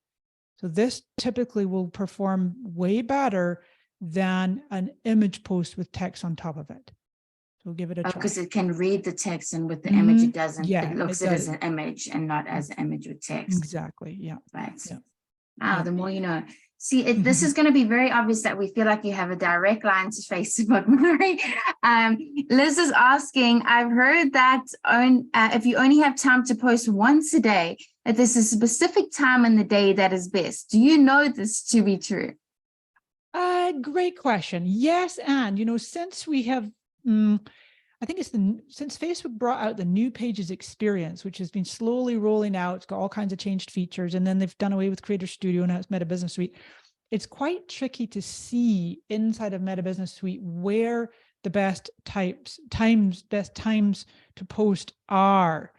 So this typically will perform way better than an image post with text on top of it. So we'll give it a try. Because it can read the text, and with the image, it doesn't. Yeah, it looks at it as an image and not as an image with text. Exactly. Yeah. Right. Yeah. Wow, the more you know. See, this is going to be very obvious that we feel like you have a direct line to Facebook, Murray. Liz is asking, I've heard that if you only have time to post once a day, that there's a specific time in the day that is best. Do you know this to be true? Great question. Yes, and since we have, I think since Facebook brought out the new Pages experience, which has been slowly rolling out, it's got all kinds of changed features, and then they've done away with Creator Studio, now it's Meta Business Suite. It's quite tricky to see inside of Meta Business Suite where the best times to post are.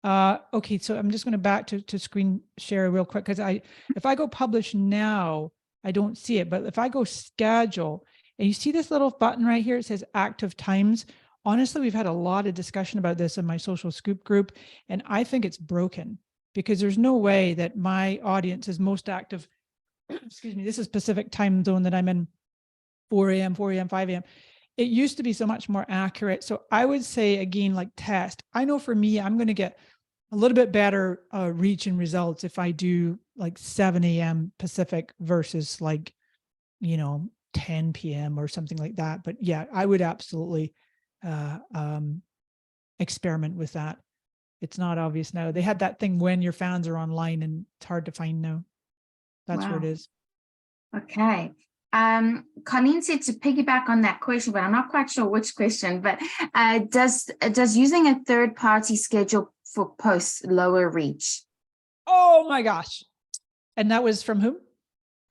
Okay, so I'm just going to back to screen share real quick, because if I go publish now, I don't see it, but if I go schedule, and you see this little button right here, it says active times. Honestly, we've had a lot of discussion about this in my Social Scoop group, and I think it's broken, because there's no way that my audience is most active. Excuse me, this is Pacific time zone that I'm in, 4 a.m., 5 a.m. It used to be so much more accurate. So I would say, again, like test. I know for me, I'm going to get a little bit better reach and results if I do like 7 a.m. Pacific versus 10 p.m. or something like that. But yeah, I would absolutely experiment with that. It's not obvious now. They had that thing when your fans are online, and it's hard to find now. That's where it is. Okay. Colleen said to piggyback on that question, but I'm not quite sure which question, but does using a third-party schedule for posts lower reach? Oh my gosh. And that was from whom?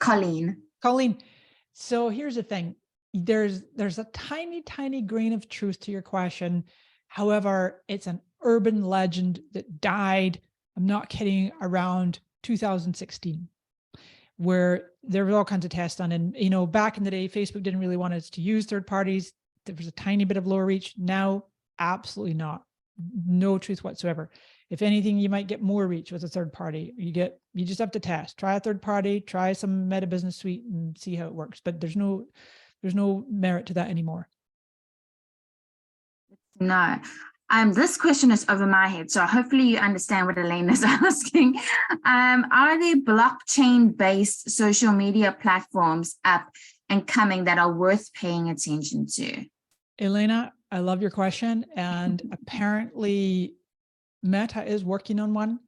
Colleen. So here's the thing. There's a tiny grain of truth to your question. However, it's an urban legend that died I'm not kidding, around 2016, where there was all kinds of tests done. And, you know, back in the day, Facebook didn't really want us to use third parties. There was a tiny bit of lower reach. Now, absolutely not. No truth whatsoever. If anything, you might get more reach with a third party. You just have to test, try a third party, try some Meta Business Suite and see how it works. But there's no merit to that anymore. No. This question is over my head, so hopefully you understand what Elaine is asking. Are there blockchain-based social media platforms up and coming that are worth paying attention to? Elena, I love your question. And apparently Meta is working on one.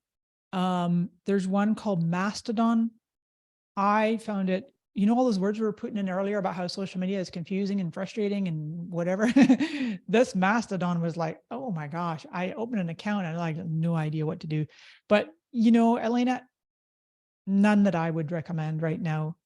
There's one called Mastodon. I found it, you know, all those words we were putting in earlier about how social media is confusing and frustrating and whatever. This Mastodon was like, oh my gosh, I opened an account and I had no idea what to do. But, you know, Elena, none that I would recommend right now.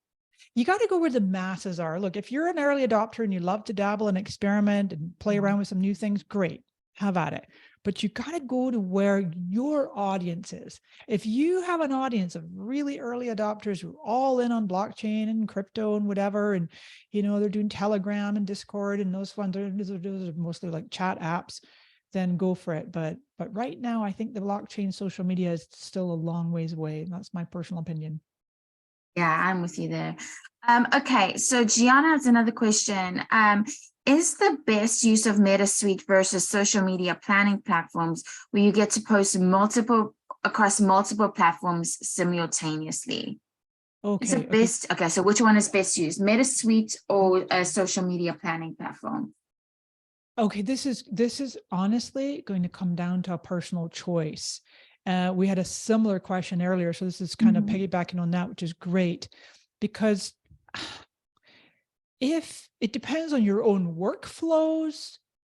You got to go where the masses are. Look, if you're an early adopter and you love to dabble and experiment and play around with some new things, great, have at it. But you got to go to where your audience is. If you have an audience of really early adopters who are all in on blockchain and crypto and whatever, and, you know, they're doing Telegram and Discord and those ones, those are mostly like chat apps, then go for it. But right now, I think the blockchain social media is still a long ways away. That's my personal opinion. Yeah, I'm with you there. Okay, so Gianna has another question. Is the best use of Meta Suite versus social media planning platforms where you get to post across multiple platforms simultaneously? Okay. Is it best? Okay, so which one is best used, Meta Suite or a social media planning platform? Okay, this is honestly going to come down to a personal choice. We had a similar question earlier, so this is kind of piggybacking on that, which is great, because if it depends on your own workflows,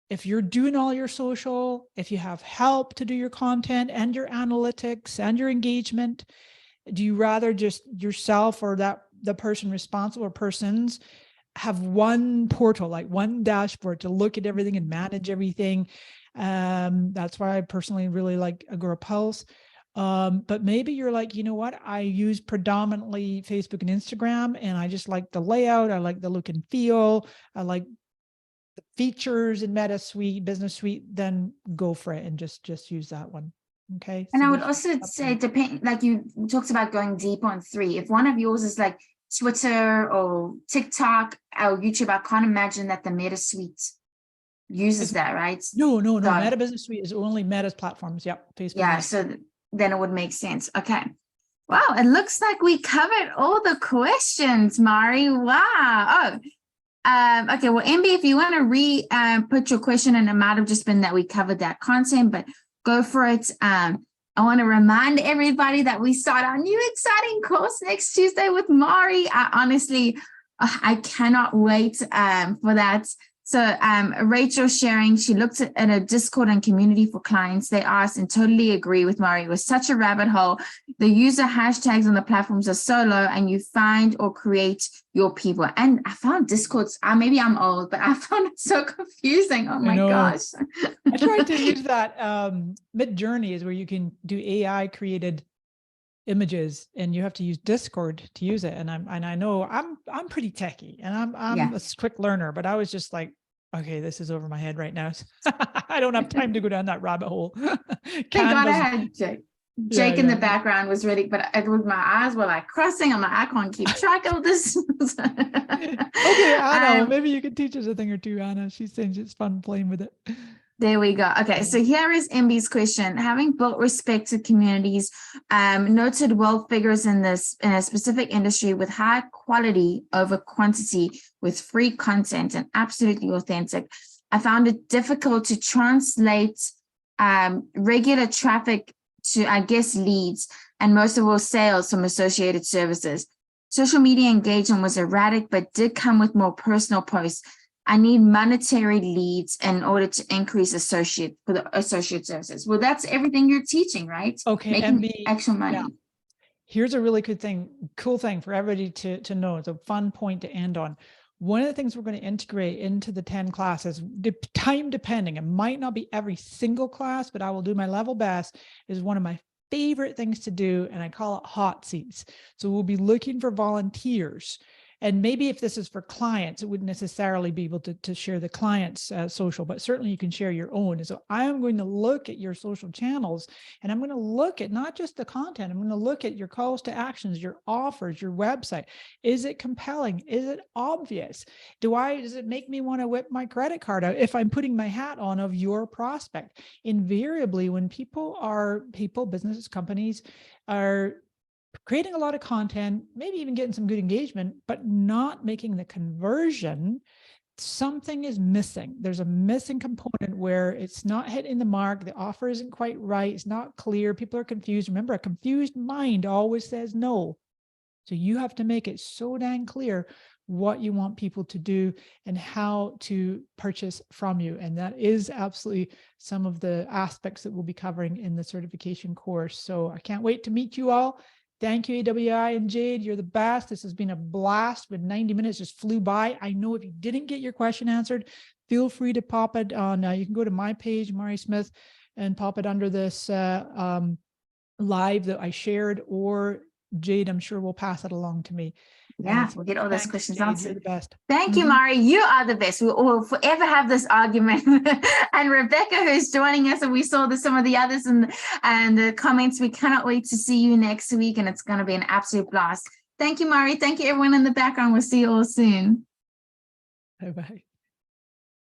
if you're doing all your social, if you have help to do your content and your analytics and your engagement, do you rather just yourself or the person responsible or persons have one portal, like one dashboard to look at everything and manage everything? That's why I personally really like Agora Pulse. But maybe you're like, you know what, I use predominantly Facebook and Instagram, and I just like the layout, I like the look and feel, I like the features in Meta Suite, Business Suite, then go for it and just use that one. Okay. And I would also say, like you talked about going deep on 3. If one of yours is like Twitter or TikTok or YouTube, I can't imagine that the Meta Suite uses that, right? No. Meta Business Suite is only Meta's platforms. Yep. Facebook. Yeah. So then it would make sense. Okay. Wow. It looks like we covered all the questions, Mari. Wow. Okay. Well, MB, if you want to put your question in, it might have just been that we covered that content, but go for it. I want to remind everybody that we start our new exciting course next Tuesday with Mari. I cannot wait for that. So Rachel sharing, she looked at a Discord and community for clients. They asked and totally agree with Mari. It was such a rabbit hole. The user hashtags on the platforms are so low, and you find or create your people. And I found Discords, maybe I'm old, but I found it so confusing. Oh my gosh. I tried to use that Mid-Journey is where you can do AI created images, and you have to use Discord to use it. And I know I'm pretty techie, and I'm a quick learner, but I was just like, okay, this is over my head right now. I don't have time to go down that rabbit hole. Thank God I had Jake in the background was ready, but it was, my eyes were like crossing. I'm like, I can't keep track of this. Okay, Anna, maybe you can teach us a thing or two, Anna. She thinks it's fun playing with it. There we go. Okay, so here is MB's question. Having built respected communities, noted wealth figures in a specific industry with high quality over quantity with free content and absolutely authentic, I found it difficult to translate regular traffic to, I guess, leads, and most of all sales from associated services. Social media engagement was erratic, but did come with more personal posts. I need monetary leads in order to increase associate services. Well, that's everything you're teaching, right? Okay, making actual money. Yeah. Here's a really cool thing for everybody to know. It's a fun point to end on. One of the things we're going to integrate into the 10 classes, time depending, it might not be every single class, but I will do my level best, is one of my favorite things to do, and I call it hot seats. So we'll be looking for volunteers. And maybe if this is for clients, it wouldn't necessarily be able to share the client's social, but certainly you can share your own. And so I am going to look at your social channels, and I'm going to look at not just the content, I'm going to look at your calls to actions, your offers, your website. Is it compelling? Is it obvious? Does it make me want to whip my credit card out if I'm putting my hat on of your prospect? Invariably, when businesses, companies are creating a lot of content, maybe even getting some good engagement, but not making the conversion, something is missing. There's a missing component where it's not hitting the mark. The offer isn't quite right. It's not clear. People are confused. Remember, a confused mind always says no. So you have to make it so dang clear what you want people to do and how to purchase from you. And that is absolutely some of the aspects that we'll be covering in the certification course. So I can't wait to meet you all. Thank you, AWI and Jade. You're the best. This has been a blast. With 90 minutes just flew by. I know if you didn't get your question answered, feel free to pop it on. You can go to my page, Mari Smith, and pop it under this live that I shared, or Jade, I'm sure will pass it along to me. Yeah, we'll get all those questions Jade, answered. you're the best. Thank you, Mari. You are the best. We'll forever have this argument. And Rebecca, who's joining us, and we saw some of the others and the comments. We cannot wait to see you next week, and it's going to be an absolute blast. Thank you, Mari. Thank you, everyone in the background. We'll see you all soon. Bye-bye.